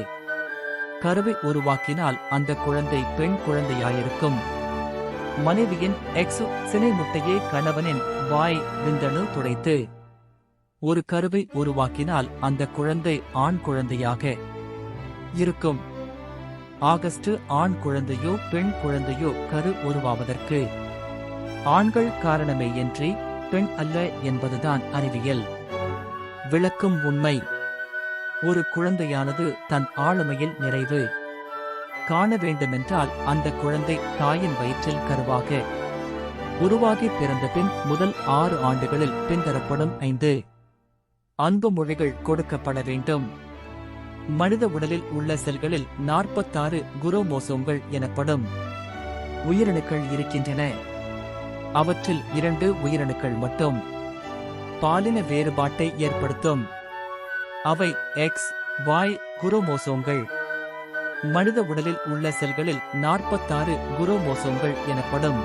கருவை உருவாக்கினால் அந்த குழந்தை பெண் குழந்தையாயிருக்கும். மனைவியின் எக்ஸ் சினை முட்டையை கணவனின் வாய் விந்தணு துளைத்து ஒரு கருவை உருவாக்கினால் அந்த குழந்தை ஆண் குழந்தையாக இருக்கும். ஆகஸ்ட் ஆண் குழந்தையோ பெண் குழந்தையோ கரு உருவாவதற்கு ஆண்கள் காரணமேயின்றி பெண் அல்ல என்பதுதான் அறிவியல் விளக்கும் உண்மை. ஒரு குழந்தையானது தன் ஆளுமையில் நிறைவு காண வேண்டுமென்றால் அந்த குழந்தை தாயின் வயிற்றில் கருவாக உருவாகி பிறந்த பின் முதல் 6 ஆண்டுகளில் பின்தரப்படும் 5 அன்பு மொழிகள் கொடுக்கப்பட வேண்டும். மனித உடலில் உள்ள செல்களில் 46 குரோமோசோம்கள் எனப்படும் உயிரணுக்கள் இருக்கின்றன. அவற்றில் 2 உயிரணுக்கள் மட்டும் பாலின வேறுபாட்டை ஏற்படுத்தும். அவை எக்ஸ் வாய் குரோமோசோம்கள். மனித உடலில் உள்ள செல்களில் 46 குரோமோசோம்கள் எனப்படும்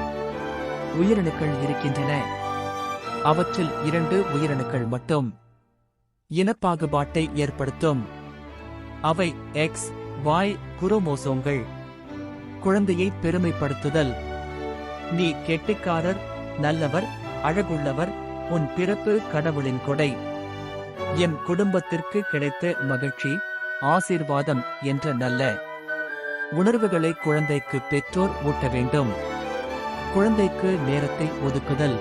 உயிரணுக்கள் இருக்கின்றன. அவற்றில் 2 உயிரணுக்கள் மட்டும் இனப்பாகுபாட்டை ஏற்படுத்தும். அவை எக்ஸ் வாய் குரோமோசோம்கள். குழந்தையை பெருமைப்படுத்துதல். நீ கெட்டிக்காரர், நல்லவர், அழகுள்ளவர், உன் பிறப்பு கடவுளின் கொடை, என் குடும்பத்திற்கு கிடைத்த மகிழ்ச்சி, ஆசீர்வாதம் என்ற நல்ல உணர்வுகளை குழந்தைக்கு பெற்றோர் ஊட்ட வேண்டும். குழந்தைக்கு நேரத்தை ஒதுக்குதல்.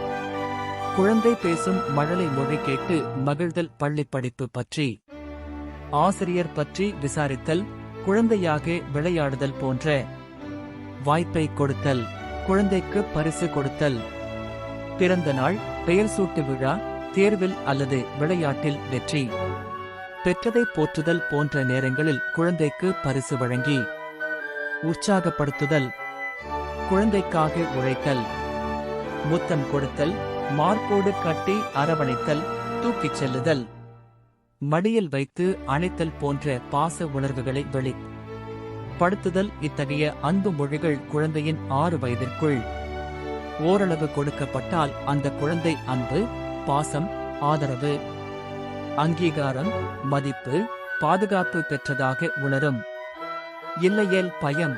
குழந்தை பேசும் மழலை மொழி கேட்டு மகிழ்தல். பள்ளி படிப்பு பற்றி, ஆசிரியர் பற்றி விசாரித்தல், குழந்தையாக விளையாடுதல் போன்ற வாய்ப்பை கொடுத்தல். குழந்தைக்கு பரிசு கொடுத்தல். பிறந்த நாள், பெயர் சூட்டு விழா, தேர்வில் அல்லது விளையாட்டில் வெற்றி பெற்றதை போற்றுதல் போன்ற நேரங்களில் குழந்தைக்கு பரிசு வழங்கி உற்சாகப்படுத்துதல். குழந்தைக்காக உழைத்தல். முத்தம் கொடுத்தல், மார்போடு கட்டி அரவணைத்தல், தூக்கிச் செல்லுதல், மடியில் வைத்து அணைத்தல் போன்ற பாச உணர்வுகளை வெளிப்படுத்துதல். இத்தகைய அன்பு மொழிகள் குழந்தையின் 6 வயதிற்குள் ஓரளவு கொடுக்கப்பட்டால் அந்த குழந்தை அன்பு, பாசம், ஆதரவு, அங்கீகாரம், மதிப்பு, பாதுகாப்பு பெற்றதாக உணரும். இல்லையேல் பயம்,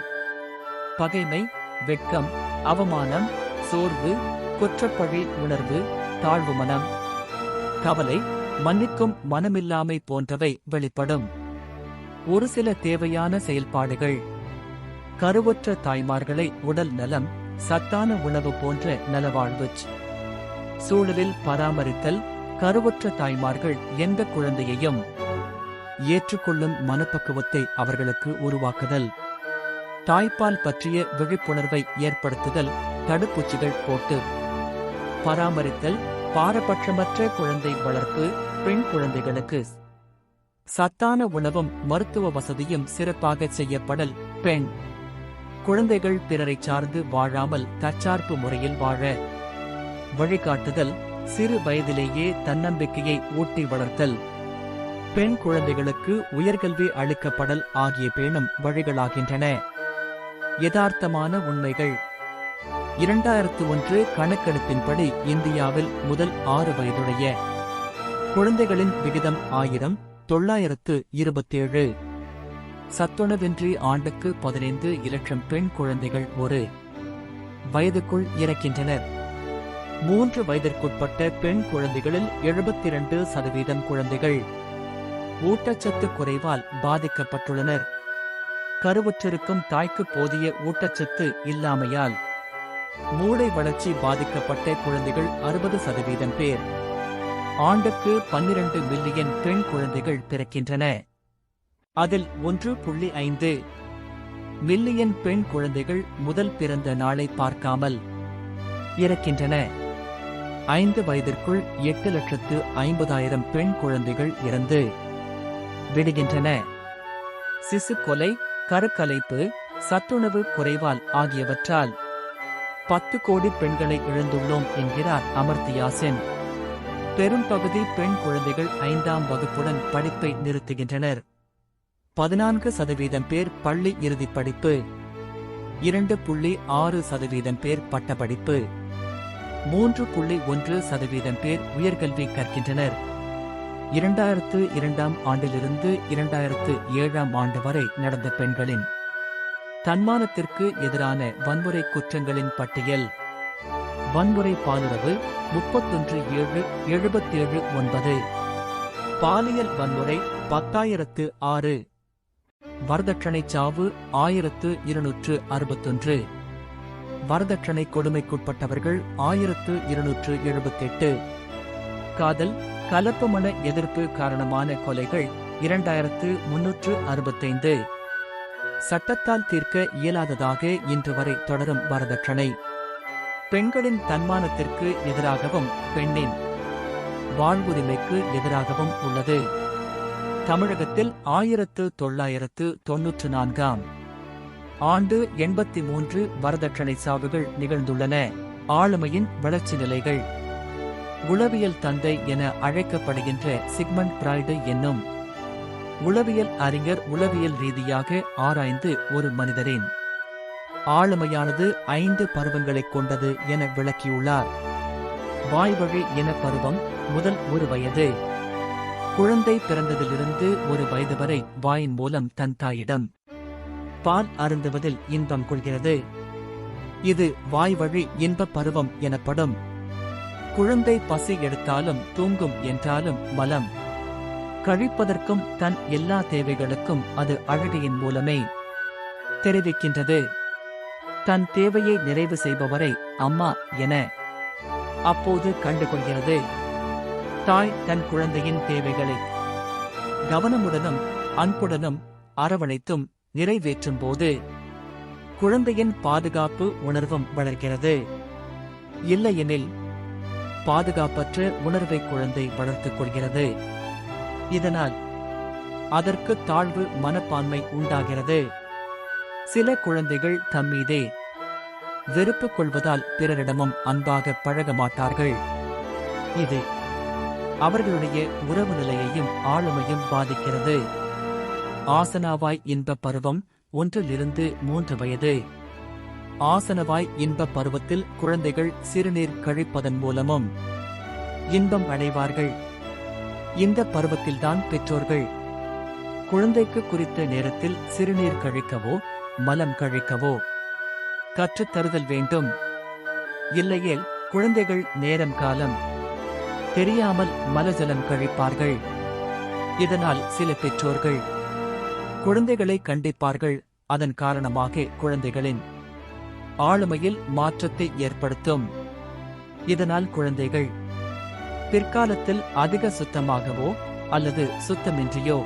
பகைமை, வெட்கம், அவமானம், சோர்வு, குற்றப்பழி உணர்வு, தாழ்வு மனம், கவலை, மன்னிக்கும் மனமில்லாமை போன்றவை வெளிப்படும். ஒரு சில தேவையான செயல்பாடுகள். கருவுற்ற தாய்மார்களை உடல் நலம், சத்தான உணவு போன்ற நலவாழ்வு சூழலில் பராமரித்தல். கருவுற்ற தாய்மார்கள் எந்த குழந்தையையும் ஏற்றுக்கொள்ளும் மனப்பக்குவத்தை அவர்களுக்கு உருவாக்குதல். தாய்ப்பால் பற்றிய விழிப்புணர்வை ஏற்படுத்துதல். தடுப்பூசிகள் போட்டு பராமரித்தல். பாரபட்சமற்ற குழந்தை வளர்ப்பு. பெண் குழந்தைகளுக்கு சத்தான உணவும் மருத்துவ வசதியும் சிறப்பாக செய்யப்படல். பெண் குழந்தைகள் பிறரை சார்ந்து வாழாமல் தற்சார்பு முறையில் வாழ வழிகாட்டுதல். சிறு வயதிலேயே தன்னம்பிக்கையை ஊட்டி வளர்த்தல். பெண் குழந்தைகளுக்கு உயர்கல்வி அளிக்கப்படல் ஆகிய பேணும் வழிகளாகின்றன. யதார்த்தமான உண்மைகள். 2001 கணக்கெடுப்பின்படி இந்தியாவில் முதல் 6 வயதுடைய குழந்தைகளின் விகிதம் 1927. சத்துணவின்றி ஆண்டுக்கு 15 இலட்சம் பெண் குழந்தைகள் ஒரு வயதுக்குள் இறக்கின்றனர். 3 வயதிற்குட்பட்ட பெண் குழந்தைகளில் 72% குழந்தைகள் ஊட்டச்சத்து குறைவால் பாதிக்கப்பட்டுள்ளனர். கருவுற்றிருக்கும் தாய்க்கு போதிய ஊட்டச்சத்து இல்லாமையால் மூளை வளர்ச்சி பாதிக்கப்பட்ட குழந்தைகள் 60% பேர். ஆண்டுக்கு 12 மில்லியன் பெண் குழந்தைகள் பிறக்கின்றன. அதில் 1.5 மில்லியன் பெண் குழந்தைகள் முதல் பிறந்த நாளை பார்க்காமல் இறக்கின்றன. 5 வயதிற்குள் 8,50,000 பெண் குழந்தைகள் இறந்து விடுகின்றன. சிசு கொலை, கருக்கலைப்பு, சத்துணவு குறைவால் ஆகியவற்றால் 10 கோடி பெண்களை இழந்துள்ளோம் என்கிறார் அமர்த்தியா சென். பெரும்பகுதி பெண் குழந்தைகள் 5ஆம் வகுப்புடன் படிப்பை நிறுத்துகின்றனர். 14% பேர் பள்ளி இறுதிப் படிப்பு, 2.6% பேர் பட்டப்படிப்பு, 3.1% பேர் உயர்கல்வி கற்கின்றனர். 2002ஆம் ஆண்டிலிருந்து 2007ஆம் ஆண்டு வரை நடந்த பெண்களின் தன்மானத்திற்கு எதிரான வன்முறை குற்றங்களின் பட்டியல். வன்முறை பாலுறவு 31,777,9. பாலியல் வன்முறை 10,006. வரதட்சணை சாவு 1,261. வரதட்சணை கொடுமைக்குட்பட்டவர்கள் 1,278. காதல், கலப்பு மன எதிர்ப்பு காரணமான கொலைகள் 2,365. சட்டத்தால் தீர்க்க இயலாததாக இன்று வரை தொடரும் வரதட்சணை பெண்களின் தன்மானத்திற்கு எதிராகவும் பெண்ணின் வாழ்வுரிமைக்கு எதிராகவும் உள்ளது. தமிழகத்தில் 1994ஆம் ஆண்டு 83 வரதட்சணை சாவுகள் நிகழ்ந்துள்ளன. ஆளுமையின் வளர்ச்சி நிலைகள். உளவியல் தந்தை என அழைக்கப்படுகின்ற சிக்மண்ட் பிராய்டு என்னும் உளவியல் அறிஞர் உளவியல் ரீதியாக ஆராய்ந்து ஒரு மனிதரின் ஆளுமையானது 5 பருவங்களைக் கொண்டது என விளக்கியுள்ளார். வாய்வழி இன பருவம். முதல் 1 வயது. குழந்தை பிறந்ததிலிருந்து 1 வயது வரை வாயின் மூலம் தன் தாயிடம் பால் அருந்துவதில் இன்பம் கொள்கிறது. இது வாய்வழி இன்பப் பருவம் எனப்படும். குழந்தை பசி எடுத்தாலும் தூங்கும் என்றாலும் மலம் கழிப்பதற்கும் தன் எல்லா தேவைகளுக்கும் அது அழுகையின் மூலமே தெரிவிக்கின்றது. தன் தேவையை நிறைவு செய்பவரை அம்மா என அப்போது கண்டுகொள்கிறது. தாய் தன் குழந்தையின் தேவைகளை கவனமுடனும் அன்புடனும் அரவணைத்தும் நிறைவேற்றும் போது குழந்தையின் பாதுகாப்பு உணர்வும் வளர்கிறது. இல்லையெனில் பாதுகாப்பற்ற உணர்வை குழந்தை வளர்த்துக் கொள்கிறது. இதனால் அதற்கு தாழ்வு மனப்பான்மை உண்டாகிறது. சில குழந்தைகள் தம்மீதே வெறுப்பு கொள்வதால் பிறரிடமும் அன்பாக பழக மாட்டார்கள். இது அவர்களுடைய உறவு நிலையையும் ஆளுமையும் பாதிக்கிறது. ஆசனாவாய் இன்பப் பருவம் 1-3 வயது. ஆசனவாய் இன்பப் பருவத்தில் குழந்தைகள் சிறுநீர் கழிப்பதன் மூலமும் இன்பம் அடைவார்கள். இந்த பருவத்தில்தான் பெற்றோர்கள் குழந்தைக்கு குறித்த நேரத்தில் சிறுநீர் கழிக்கவோ மலம் கழிக்கவோ கற்றுத்தருதல் வேண்டும். இல்லையேல் குழந்தைகள் நேரம் காலம் தெரியாமல் மலஜலம் கழிப்பார்கள். இதனால் சில பெற்றோர்கள் குழந்தைகளை கண்டிப்பார்கள், அதன் காரணமாக குழந்தைகளின் ஆளுமையில் மாற்றத்தை ஏற்படுத்தும். இதனால் குழந்தைகள் பிற்காலத்தில் அதிக சுத்தமாகவோ அல்லது சுத்தமின்றியோ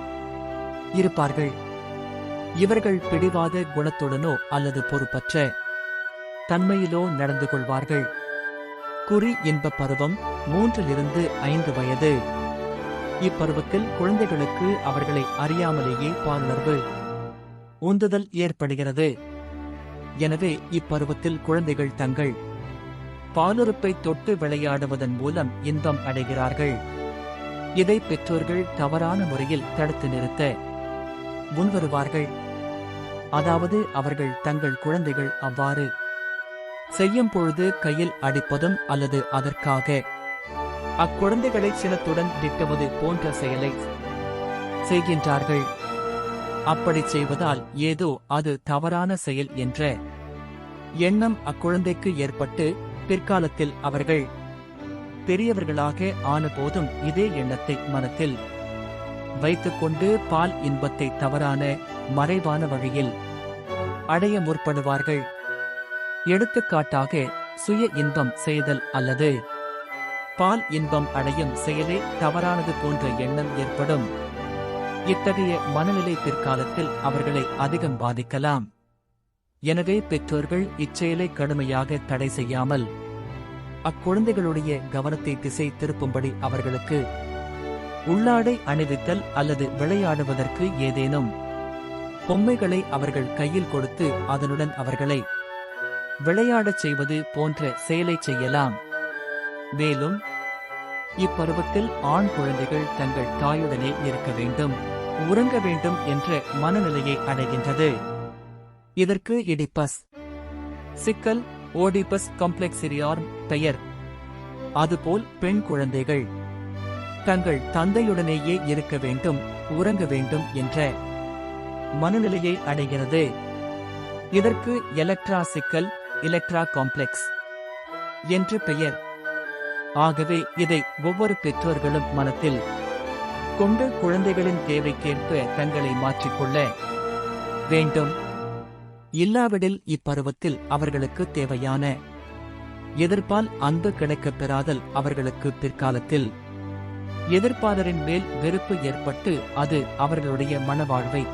இருப்பார்கள். இவர்கள் பிடிவாத குணத்துடனோ அல்லது பொறுப்பற்ற தன்மையிலோ நடந்து கொள்வார்கள். குறி இன்ப பருவம் 3-5 வயது. இப்பருவத்தில் குழந்தைகளுக்கு அவர்களை அறியாமலேயே பாலுணர்வு உந்துதல் ஏற்படுகிறது. எனவே இப்பருவத்தில் குழந்தைகள் தங்கள் பாலுறுப்பை தொட்டு விளையாடுவதன் மூலம் இன்பம் அடைகிறார்கள். இதை பெற்றோர்கள் தவறான முறையில் தடுத்து நிறுத்த முன்வருவார்கள். அதாவது அவர்கள் தங்கள் குழந்தைகள் அவ்வாறு செய்யும் பொழுது கையில் அடிப்பதும் அல்லது அதற்காக அக்குழந்தைகளை சினத்துடன் திட்டுவது போன்ற செயலை செய்கின்றார்கள். அப்படி செய்வதால் ஏதோ அது தவறான செயல் என்ற எண்ணம் அக்குழந்தைக்கு ஏற்பட்டு பிற்காலத்தில் அவர்கள் பெரியவர்களாக ஆனபோதும் இதே எண்ணத்தை மனத்தில் வைத்துக்கொண்டு பால் இன்பத்தை தவறான மறைவான வழியில் அடைய முற்படுவார்கள். எடுத்துக்காட்டாக சுய இன்பம் செய்தல் அல்லது பால் இன்பம் அடையும் செயலே தவறானது போன்ற எண்ணம் ஏற்படும். இத்தகைய மனநிலை பிற்காலத்தில் அவர்களை அதிகம் பாதிக்கலாம். எனவே பெற்றோர்கள் இச்செயலை கடுமையாக தடை செய்யாமல் அக்குழந்தைகளுடைய கவனத்தை திசை திருப்பும்படி அவர்களுக்கு உள்ளாடை அணிவித்தல் அல்லது விளையாடுவதற்கு ஏதேனும் பொம்மைகளை அவர்கள் கையில் கொடுத்து அதனுடன் அவர்களை விளையாடச் செய்வது போன்ற செயலை செய்யலாம். மேலும் இப்பருவத்தில் ஆண் குழந்தைகள் தங்கள் தாயுடனே இருக்க வேண்டும், உறங்க வேண்டும் என்ற மனநிலையை அடைகின்றது. இதற்கு இடிபஸ் சிக்கல் ஓடிபஸ் காம்ப்ளெக்ஸிரியார் பெயர். அதுபோல் பெண் குழந்தைகள் தங்கள் தந்தையுடனேயே இருக்க வேண்டும், உறங்க வேண்டும் என்ற மனநிலையை அடைகிறது. இதற்கு எலக்ட்ரா சிக்கல் எலக்ட்ரா காம்ப்ளெக்ஸ் என்று பெயர். ஆகவே இதை ஒவ்வொரு பெற்றோர்களும் மனத்தில் கொண்டு குழந்தைகளின் தேவைக்கேற்ப தங்களை மாற்றிக்கொள்ள வேண்டும். இல்லாவிடில் இப்பருவத்தில் அவர்களுக்கு தேவையான எதிர்ப்பால் அன்பு கிடைக்கப் பெறாதல் அவர்களுக்கு பிற்காலத்தில் எதிர்ப்பாளரின் மேல் வெறுப்பு ஏற்பட்டு அது அவர்களுடைய மனவாழ்வை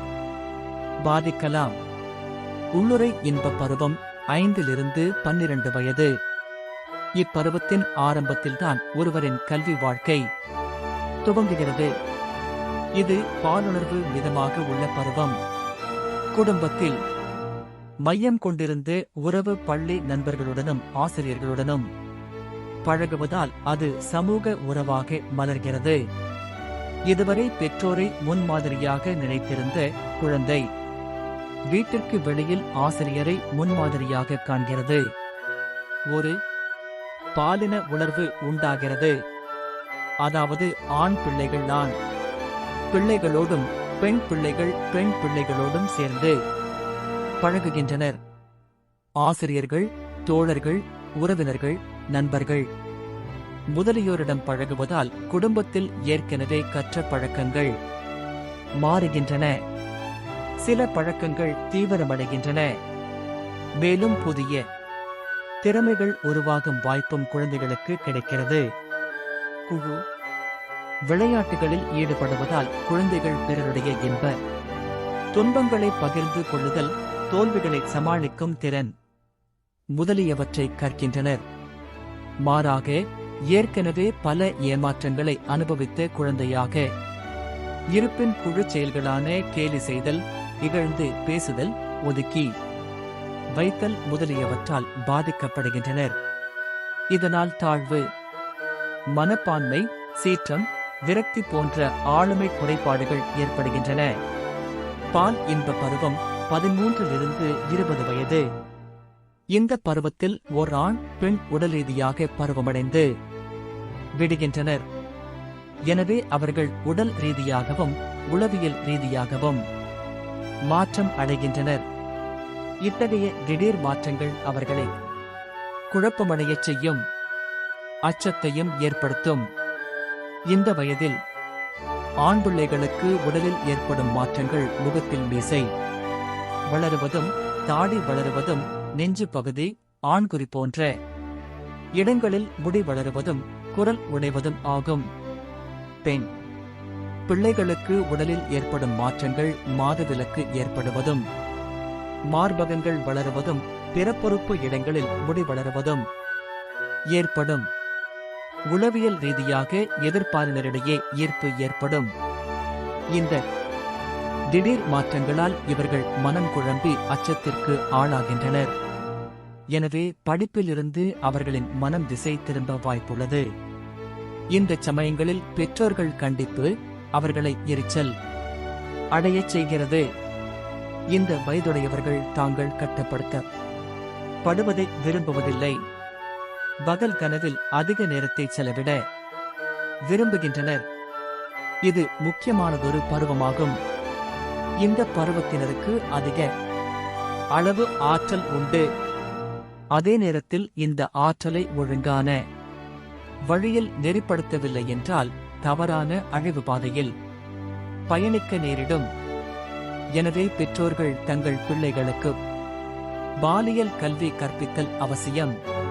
பாதிக்கலாம். உள்ளுறை இன்ப பருவம் 5-12 வயது. இப்பருவத்தின் ஆரம்பத்தில்தான் ஒருவரின் கல்வி வாழ்க்கை துவங்குகிறது. இது பாலுணர்வு மிதமாக உள்ள பருவம். குடும்பத்தில் மையம் கொண்டிருந்து உறவு பள்ளி நண்பர்களுடனும் ஆசிரியர்களுடனும் பழகுவதால் அது சமூக உறவாக மலர்கிறது. இதுவரை பெற்றோரை முன்மாதிரியாக நினைத்திருந்த குழந்தை வீட்டிற்கு வெளியில் ஆசிரியரை முன்மாதிரியாக காண்கிறது. ஒரு பாலின உணர்வு உண்டாகிறது. அதாவது ஆண் பிள்ளைகள் ஆண் பிள்ளைகளோடும் பெண் பிள்ளைகள் பெண் பிள்ளைகளோடும் சேர்ந்து பழகுகின்றனர். ஆசிரியர்கள், தோழர்கள், உறவினர்கள், நண்பர்கள் முதலியோரிடம் பழகுவதால் குடும்பத்தில் ஏற்கனவே கற்ற பழக்கங்கள் மாறுகின்றன. சில பழக்கங்கள் தீவிரமடைகின்றன. மேலும் புதிய திறமைகள் உருவாகும் வாய்ப்பும் குழந்தைகளுக்கு கிடைக்கிறது. குழு விளையாட்டுகளில் ஈடுபடுவதால் குழந்தைகள் பிறருடைய இன்ப துன்பங்களை பகிர்ந்து கொள்ளுதல், தோல்விகளை சமாளிக்கும் திறன் முதலியவற்றை கற்கின்றனர். மாறாக ஏற்கனவே பல ஏமாற்றங்களை அனுபவித்த குழந்தையாக இருப்பின் குழு செயல்களான கேலி செய்தல், இகழ்ந்து பேசுதல், ஒதுக்கி வைத்தல் முதலியவற்றால் பாதிக்கப்படுகின்றனர். இதனால் தாழ்வு மனப்பான்மை, சீற்றம், விரக்தி போன்ற ஆளுமை குறைபாடுகள் ஏற்படுகின்றன. பால் இன்ப பருவம் 13-20 வயது. இந்த பருவத்தில் ஓர் ஆண் பெண் உடல் ரீதியாக பருவமடைந்து விடுகின்றனர். எனவே அவர்கள் உடல் ரீதியாகவும் உளவியல் ரீதியாகவும் மாற்றம் அடைகின்றனர். இத்தகைய திடீர் மாற்றங்கள் அவர்களை குழப்பமடையச் செய்யும், அச்சத்தையும் ஏற்படுத்தும். இந்த வயதில் ஆண் பிள்ளைகளுக்கு உடலில் ஏற்படும் மாற்றங்கள் முகத்தில் மீசை வளருவதும், தாடி வளருவதும், நெஞ்சு பகுதி, ஆண்குறி போன்ற இடங்களில் முடி வளருவதும், குரல் உடைவதும் ஆகும். பெண் பிள்ளைகளுக்கு உடலில் ஏற்படும் மாற்றங்கள் மாதவிலக்கு ஏற்படுவதும், மார்பகங்கள் வளருவதும், பிறப்புறுப்பு இடங்களில் முடி வளருவதும் ஏற்படும். உளவியல் ரீதியாக எதிர்ப்பாலினரிடையே ஈர்ப்பு ஏற்படும். இந்த திடீர் மாற்றங்களால் இவர்கள் மனம் குழம்பி அச்சத்திற்கு ஆளாகின்றனர். எனவே படிப்பிலிருந்து அவர்களின் மனம் திசை திரும்ப வாய்ப்புள்ளது. இந்த சமயங்களில் பெற்றோர்கள் கண்டிப்பு அவர்களை எரிச்சல் அடையச் செய்கிறது. இந்த வயதுடையவர்கள் தாங்கள் கட்டப்படுத்தப்படுவதை விரும்புவதில்லை. பகல் கனவில் அதிக நேரத்தை செலவிட விரும்புகின்றனர். இது முக்கியமானதொரு பருவமாகும். இந்த பருவத்தினருக்கு அதிக அளவு ஆற்றல் உண்டு. அதே நேரத்தில் இந்த ஆற்றலை ஒழுங்கான வழியில் நெறிப்படுத்தவில்லை என்றால் தவறான அழிவு பாதையில் பயணிக்க நேரிடும். எனவே பெற்றோர்கள் தங்கள் பிள்ளைகளுக்கு பாலியல் கல்வி கற்பித்தல் அவசியம்.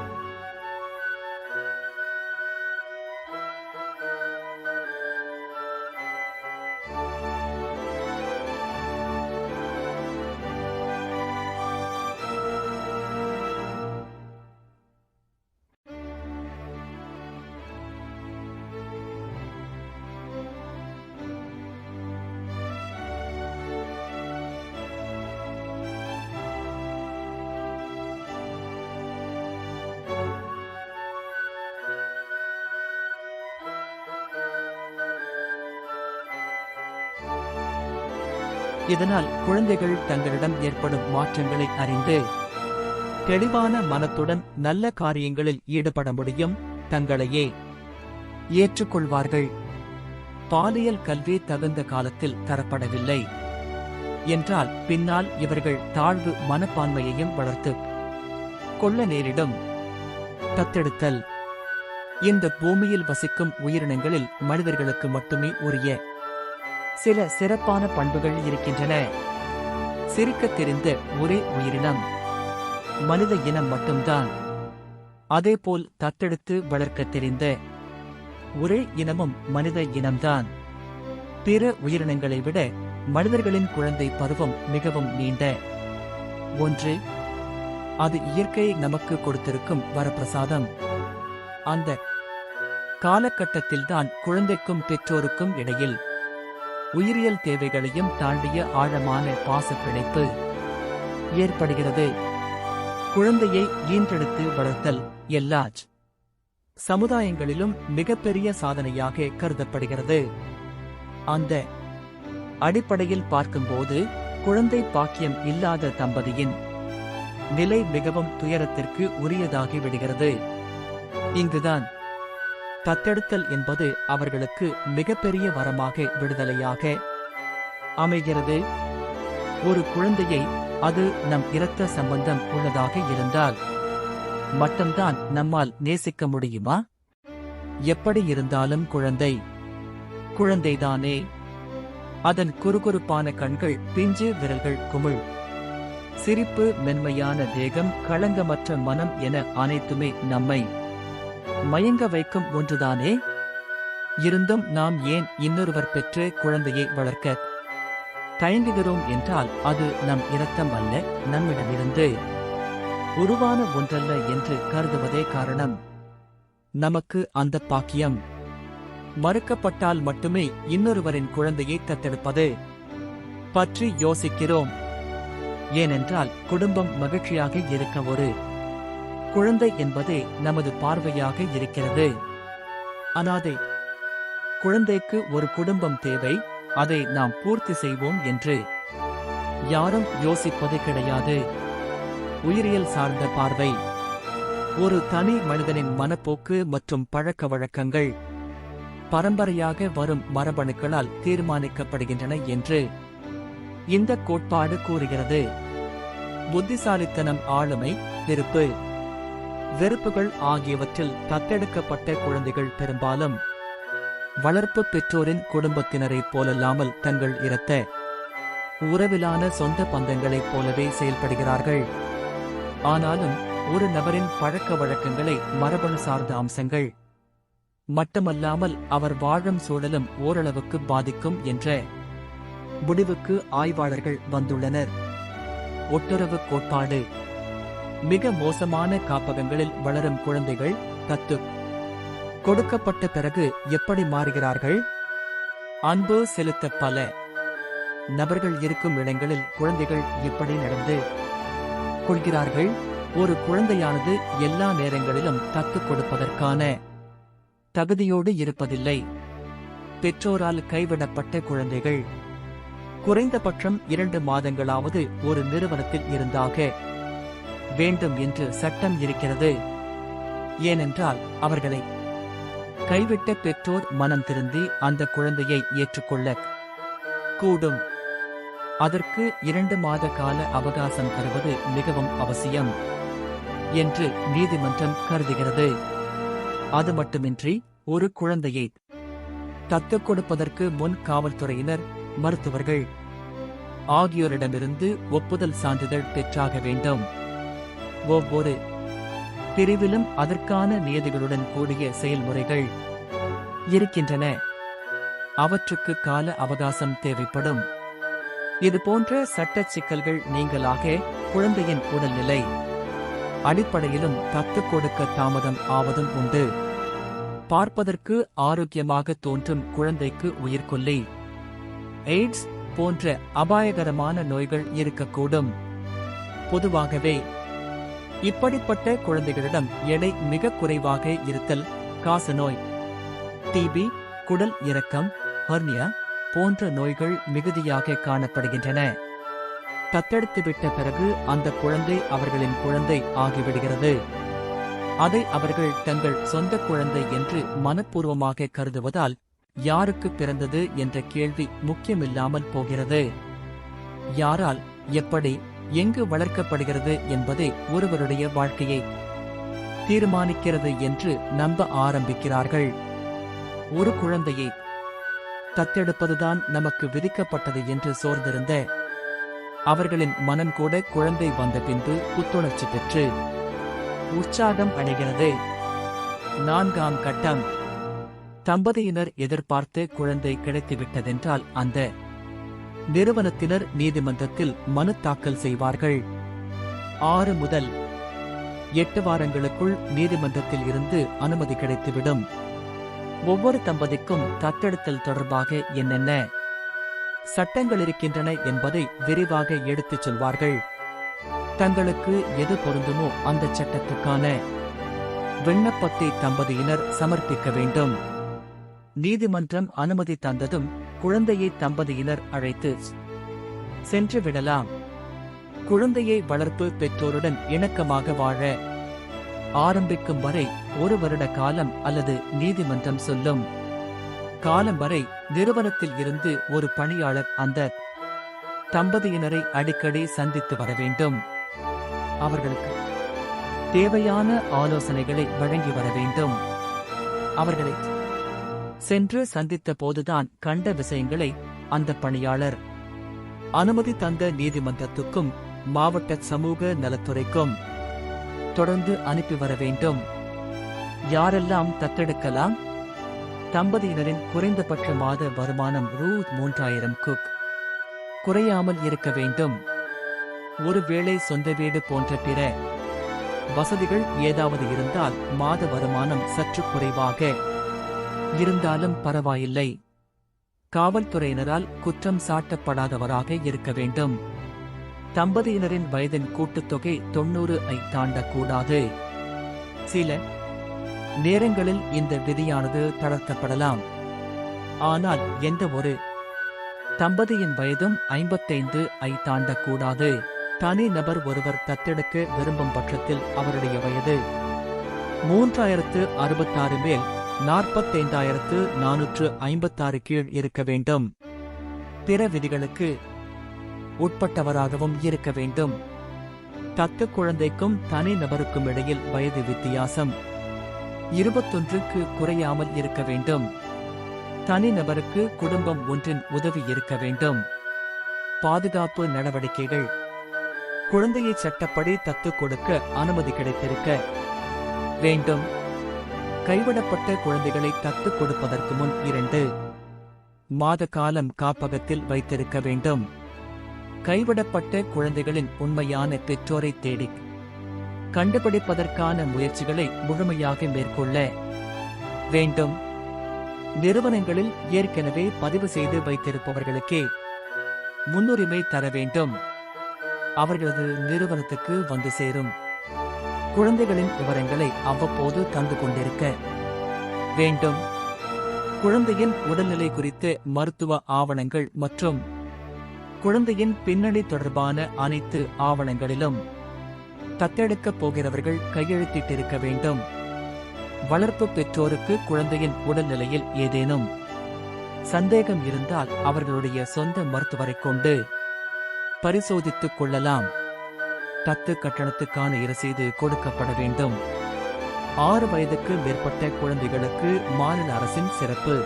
இதனால் குழந்தைகள் தங்களிடம் ஏற்படும் மாற்றங்களை அறிந்து தெளிவான மனத்துடன் நல்ல காரியங்களில் ஈடுபட முடியும். தங்களையே ஏற்றுக்கொள்வார்கள். பாலியல் கல்வி தகுந்த காலத்தில் தரப்படவில்லை என்றால் பின்னால் இவர்கள் தாழ்வு மனப்பான்மையையும் வளர்த்து கொள்ள நேரிடும். தத்தெடுத்தல் இந்த பூமியில் வசிக்கும் உயிரினங்களில் மனிதர்களுக்கு மட்டுமே உரிய சில சிறப்பான பண்புகள் இருக்கின்றன. சிரிக்கத் தெரிந்த ஒரே உயிரினம் மனித இனம் மட்டும்தான். அதேபோல் தத்தெடுத்து வளர்க்கத் தெரிந்த ஒரே இனமும் மனித இனம்தான். பிற உயிரினங்களை விட மனிதர்களின் குழந்தை பருவம் மிகவும் நீண்ட ஒன்று. அது இயற்கை நமக்கு கொடுத்திருக்கும் வரப்பிரசாதம். அந்த காலகட்டத்தில்தான் குழந்தைக்கும் பெற்றோருக்கும் இடையில் உயிரியல் தேவைகளையும் தாண்டிய ஆழமான பாசப் பிணைப்பு ஏற்படுகிறது. குழந்தையை ஈன்றெடுத்து வளர்த்தல் எல்லா சமுதாயங்களிலும் மிகப்பெரிய சாதனையாக கருதப்படுகிறது. அந்த அடிப்படையில் பார்க்கும்போது குழந்தை பாக்கியம் இல்லாத தம்பதியின் நிலை மிகவும் துயரத்திற்கு உரியதாகி விடுகிறது. இங்குதான் தத்தெடுத்தல் என்பது அவர்களுக்கு மிகப்பெரிய வரமாக விடுதலையாக அமைகிறது. ஒரு குழந்தையை, அது நம் இரத்த சம்பந்தம் உள்ளதாக இருந்தால் மட்டும்தான் நம்மால் நேசிக்க முடியுமா? எப்படி இருந்தாலும் குழந்தைதானே. அதன் குறுகுறுப்பான கண்கள், பிஞ்சு விரல்கள், குமிழ் சிரிப்பு, மென்மையான தேகம், களங்கமற்ற மனம் என அனைத்துமே நம்மை மயங்க வைக்கும் ஒன்றுதானே. இருந்தும் நாம் ஏன் இன்னொருவர் பெற்று குழந்தையை வளர்க்க தயங்குகிறோம் என்றால் அது நம் இரத்தம் அல்ல, நம்மிடமிருந்து உருவான ஒன்றல்ல என்று கருதுவதே காரணம். நமக்கு அந்த பாக்கியம் மறுக்கப்பட்டால் மட்டுமே இன்னொருவரின் குழந்தையை தத்தெடுப்பது பற்றி யோசிக்கிறோம். ஏனென்றால் குடும்பம் மகிழ்ச்சியாக இருக்க ஒரு குழந்தை என்பதே நமது பார்வையாக இருக்கிறது. அனாதை குழந்தைக்கு ஒரு குடும்பம் தேவை, அதை நாம் பூர்த்தி செய்வோம் என்று யாரும் யோசிப்பது கிடையாது. உயிரியல் சார்ந்த பார்வை ஒரு தனி மனிதனின் மனப்போக்கு மற்றும் பழக்க வழக்கங்கள் பரம்பரையாக வரும் மரபணுக்களால் தீர்மானிக்கப்படுகின்றன என்று இந்த கோட்பாடு கூறுகிறது. புத்திசாலித்தனம், ஆளுமை, விருப்பு வெறுப்புகள் ஆகியவற்றில் தத்தெடுக்கப்பட்ட குழந்தைகள் பெரும்பாலும் வளர்ப்பு பெற்றோரின் குடும்பத்தினரைப் போலல்லாமல் தங்கள் இரத்த உறவிலான சொந்த பந்தங்களைப் போலவே செயல்படுகிறார்கள். ஆனாலும் ஒரு நபரின் பழக்க வழக்கங்களை மரபணு சார்ந்த அம்சங்கள் மட்டுமல்லாமல் அவர் வாழும் சூழலும் ஓரளவுக்கு பாதிக்கும் என்ற முடிவுக்கு ஆய்வாளர்கள் வந்துள்ளனர். ஒட்டுறவு கோட்பாடு. மிக மோசமான காப்பகங்களில் வளரும் குழந்தைகள் தத்து கொடுக்கப்பட்ட பிறகு எப்படி மாறுகிறார்கள்? அன்பு செலுத்த பல நபர்கள் இருக்கும் இடங்களில் குழந்தைகள் எப்படி நடந்து கொள்கிறார்கள்? ஒரு குழந்தையானது எல்லா நேரங்களிலும் தத்துக் கொடுப்பதற்கான தகுதியோடு இருப்பதில்லை. பெற்றோரால் கைவிடப்பட்ட குழந்தைகள் குறைந்தபட்சம் 2 மாதங்களாவது ஒரு நிறுவனத்தில் இருந்தாக வேண்டும் என்று சட்டம் இருக்கிறது. ஏனென்றால் அவர்களை கைவிட்ட பெற்றோர் மனம் திருந்தி அந்த குழந்தையை ஏற்றுக்கொள்ள கூடும். அதற்கு 2 மாத கால அவகாசம் தருவது மிகவும் அவசியம் என்று நீதிமன்றம் கருதுகிறது. அது மட்டுமின்றி ஒரு குழந்தையை தத்துக் கொடுப்பதற்கு முன் காவல்துறையினர், மருத்துவர்கள் ஆகியோரிடமிருந்து ஒப்புதல் சான்றிதழ் பெற்றாக வேண்டும். ஒவ்வொரு பிரிவிலும் அதற்கான நியதிகளுடன் கூடிய செயல்முறைகள் இருக்கின்றன. அவற்றுக்கு கால அவகாசம் தேவைப்படும். இதுபோன்ற சட்டச் சிக்கல்கள் நீங்களாக குழந்தையின் உடல்நிலை அடிப்படையிலும் தத்துக் கொடுக்க தாமதம் ஆவதும் உண்டு. பார்ப்பதற்கு ஆரோக்கியமாக தோன்றும் குழந்தைக்கு உயிர்கொல்லி, எய்ட்ஸ் போன்ற அபாயகரமான நோய்கள் இருக்கக்கூடும். பொதுவாகவே இப்படிப்பட்ட குழந்தைகளிடம் எடை மிக குறைவாக இருத்தல், காசநோய், டிபி, குடல் இறக்கம், ஹெர்னியா போன்ற நோய்கள் மிகுதியாக காணப்படுகின்றன. தத்தெடுத்துவிட்ட பிறகு அந்த குழந்தை அவர்களின் குழந்தை ஆகிவிடுகிறது. அதை அவர்கள் தங்கள் சொந்த குழந்தை என்று மனப்பூர்வமாக கருதுவதால் யாருக்கு பிறந்தது என்ற கேள்வி முக்கியமில்லாமல் போகிறது. யாரால், எப்படி, எங்கு வளர்க்கப்படுகிறது என்பதே ஒருவருடைய வாழ்க்கையை தீர்மானிக்கிறது என்று நம்ப ஆரம்பிக்கிறார்கள். ஒரு குழந்தையை தத்தெடுப்பதுதான் நமக்கு விதிக்கப்பட்டது என்று சோர்ந்திருந்த அவர்களின் மனம் கூட குழந்தை வந்த பின்பு புத்துணர்ச்சி பெற்று உற்சாகம் அடைகிறது. 4ஆம் கட்டம். தம்பதியினர் எதிர்பார்த்த குழந்தை கிடைத்துவிட்டதென்றால் அந்த நிறுவனத்தினர் நீதிமன்றத்தில் மனு தாக்கல் செய்வார்கள். 6 முதல் 8 வாரங்களுக்குள் நீதிமன்றத்தில் இருந்து அனுமதி கிடைத்துவிடும். ஒவ்வொரு தம்பதிக்கும் தத்தெடுத்தல் தொடர்பாக என்னென்ன சட்டங்கள் இருக்கின்றன என்பதை விரிவாக எடுத்துச் சொல்வார்கள். தங்களுக்கு எது பொருந்துமோ அந்த சட்டத்துக்கான விண்ணப்பத்தை தம்பதியினர் சமர்ப்பிக்க வேண்டும். நீதிமன்றம் அனுமதி தந்ததும் குழந்தையை தம்பதியினர் அழைத்து சென்று விடலாம். குழந்தையை வளர்ப்பு பெற்றோருடன் இணக்கமாக வாழ ஆரம்பிக்கும் வரை 1 வருட காலம் அல்லது நீதிமன்றம் சொல்லும் காலம் வரை நிறுவனத்தில் இருந்து ஒரு பணியாளர் அந்த தம்பதியினரை அடிக்கடி சந்தித்து வர வேண்டும். அவர்களுக்கு தேவையான ஆலோசனைகளை வழங்கி வர வேண்டும். அவர்களை சென்று சந்தித்த போதுதான் கண்ட விஷயங்களை அந்த பணியாளர் அனுமதி தந்த நீதிமன்றத்துக்கும் மாவட்ட சமூக நலத்துறைக்கும் தொடர்ந்து அனுப்பி வர வேண்டும். யாரெல்லாம் தத்தெடுக்கலாம்? தம்பதியினரின் குறைந்தபட்ச மாத வருமானம் ரூ. 3000 குறையாமல் இருக்க வேண்டும். ஒருவேளை சொந்த வீடு போன்ற பிற வசதிகள் ஏதாவது இருந்தால் மாத வருமானம் சற்று குறைவாக இருந்தாலும் பரவாயில்லை. காவல்துறையினரால் குற்றம் சாட்டப்படாதவராக இருக்க வேண்டும். தம்பதியினரின் வயதின் கூட்டுத்தொகை 90 தாண்டக்கூடாது. சில நேரங்களில் இந்த விதியானது தளர்த்தப்படலாம். ஆனால் எந்த ஒரு தம்பதியின் வயதும் 55 தாண்டக்கூடாது. தனி நபர் ஒருவர் தத்தெடுக்க விரும்பும் பட்சத்தில் அவருடைய வயது 3066 மேல் 45,456 கீழ் இருக்க வேண்டும். பிற விதிகளுக்கு உட்பட்டவராகவும் இருக்க வேண்டும். தத்துக் குழந்தைக்கும் தனி நபருக்கும் இடையில் வயது வித்தியாசம் 21க்கு குறையாமல் இருக்க வேண்டும். தனி நபருக்கு குடும்பம் ஒன்றின் உதவி இருக்க வேண்டும். பாதுகாப்பு நடவடிக்கைகள். குழந்தையை சட்டப்படி தத்துக் கொடுக்க அனுமதி கிடைத்திருக்க வேண்டும். கைவிடப்பட்ட குழந்தைகளை தத்துக் கொடுப்பதற்கு முன் 2 மாத காலம் காப்பகத்தில் வைத்திருக்க வேண்டும். கைவிடப்பட்ட குழந்தைகளின் உண்மையான பெற்றோரை தேடி கண்டுபிடிப்பதற்கான முயற்சிகளை முழுமையாக மேற்கொள்ள வேண்டும். நிறுவனங்களில் ஏற்கனவே பதிவு செய்து வைத்திருப்பவர்களுக்கே முன்னுரிமை தர வேண்டும். அவர்களது நிறுவனத்துக்கு வந்து சேரும் குழந்தைகளின் விவரங்களை அவ்வப்போது தந்து கொண்டிருக்க வேண்டும். குழந்தையின் உடல்நிலை குறித்த மருத்துவ ஆவணங்கள் மற்றும் குழந்தையின் பின்னணி தொடர்பான அனைத்து ஆவணங்களிலும் தத்தெடுக்கப் போகிறவர்கள் கையெழுத்திட்டிருக்க வேண்டும். வளர்ப்பு பெற்றோருக்கு குழந்தையின் உடல்நிலையில் ஏதேனும் சந்தேகம் இருந்தால் அவர்களுடைய சொந்த மருத்துவரைக் கொண்டு பரிசோதித்துக் கொள்ளலாம். தத்து கட்டணத்துக்கான இரசீது கொடுக்கப்பட வேண்டும். 6 வயதுக்கு மேற்பட்ட குழந்தைகளுக்கு மாநில அரசின் சிறப்பு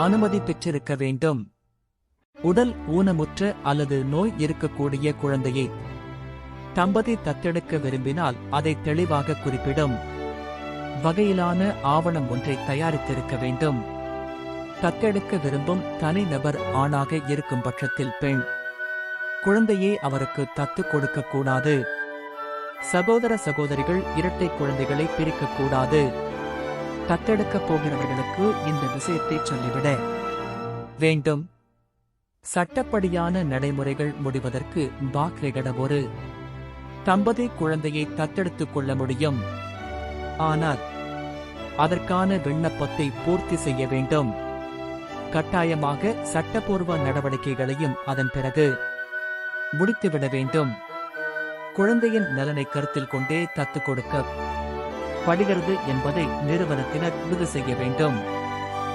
அனுமதி பெற்றிருக்க வேண்டும். உடல் ஊனமுற்ற அல்லது நோய் இருக்கக்கூடிய குழந்தையை தம்பதி தத்தெடுக்க விரும்பினால் அதை தெளிவாக குறிப்பிடும் வகையிலான ஆவணம் ஒன்றை தயாரித்திருக்க வேண்டும். தத்தெடுக்க விரும்பும் தனிநபர் ஆணாக இருக்கும் பட்சத்தில் பெண் குழந்தையே அவருக்கு தத்து கொடுக்கக்கூடாது. சகோதர சகோதரிகள் இரட்டை குழந்தைகளை பிரிக்கக்கூடாது. தத்தெடுக்கப் போகிறவர்களுக்கு இந்த விஷயத்தை சொல்லிவிட வேண்டும். சட்டப்படியான நடைமுறைகள் முடிவதற்கு பாக்ரேகட ஒரு தம்பதி குழந்தையை தத்தெடுத்துக் கொள்ள முடியும். ஆனால் அதற்கான விண்ணப்பத்தை பூர்த்தி செய்ய வேண்டும். கட்டாயமாக சட்டப்பூர்வ நடவடிக்கைகளையும் அதன் பிறகு முடித்துவிட வேண்டும். குழந்தையின் நலனை கருத்தில் கொண்டே தத்து கொடுக்க படுகிறது என்பதை நிறுவனத்தினர் உறுதி செய்ய வேண்டும்.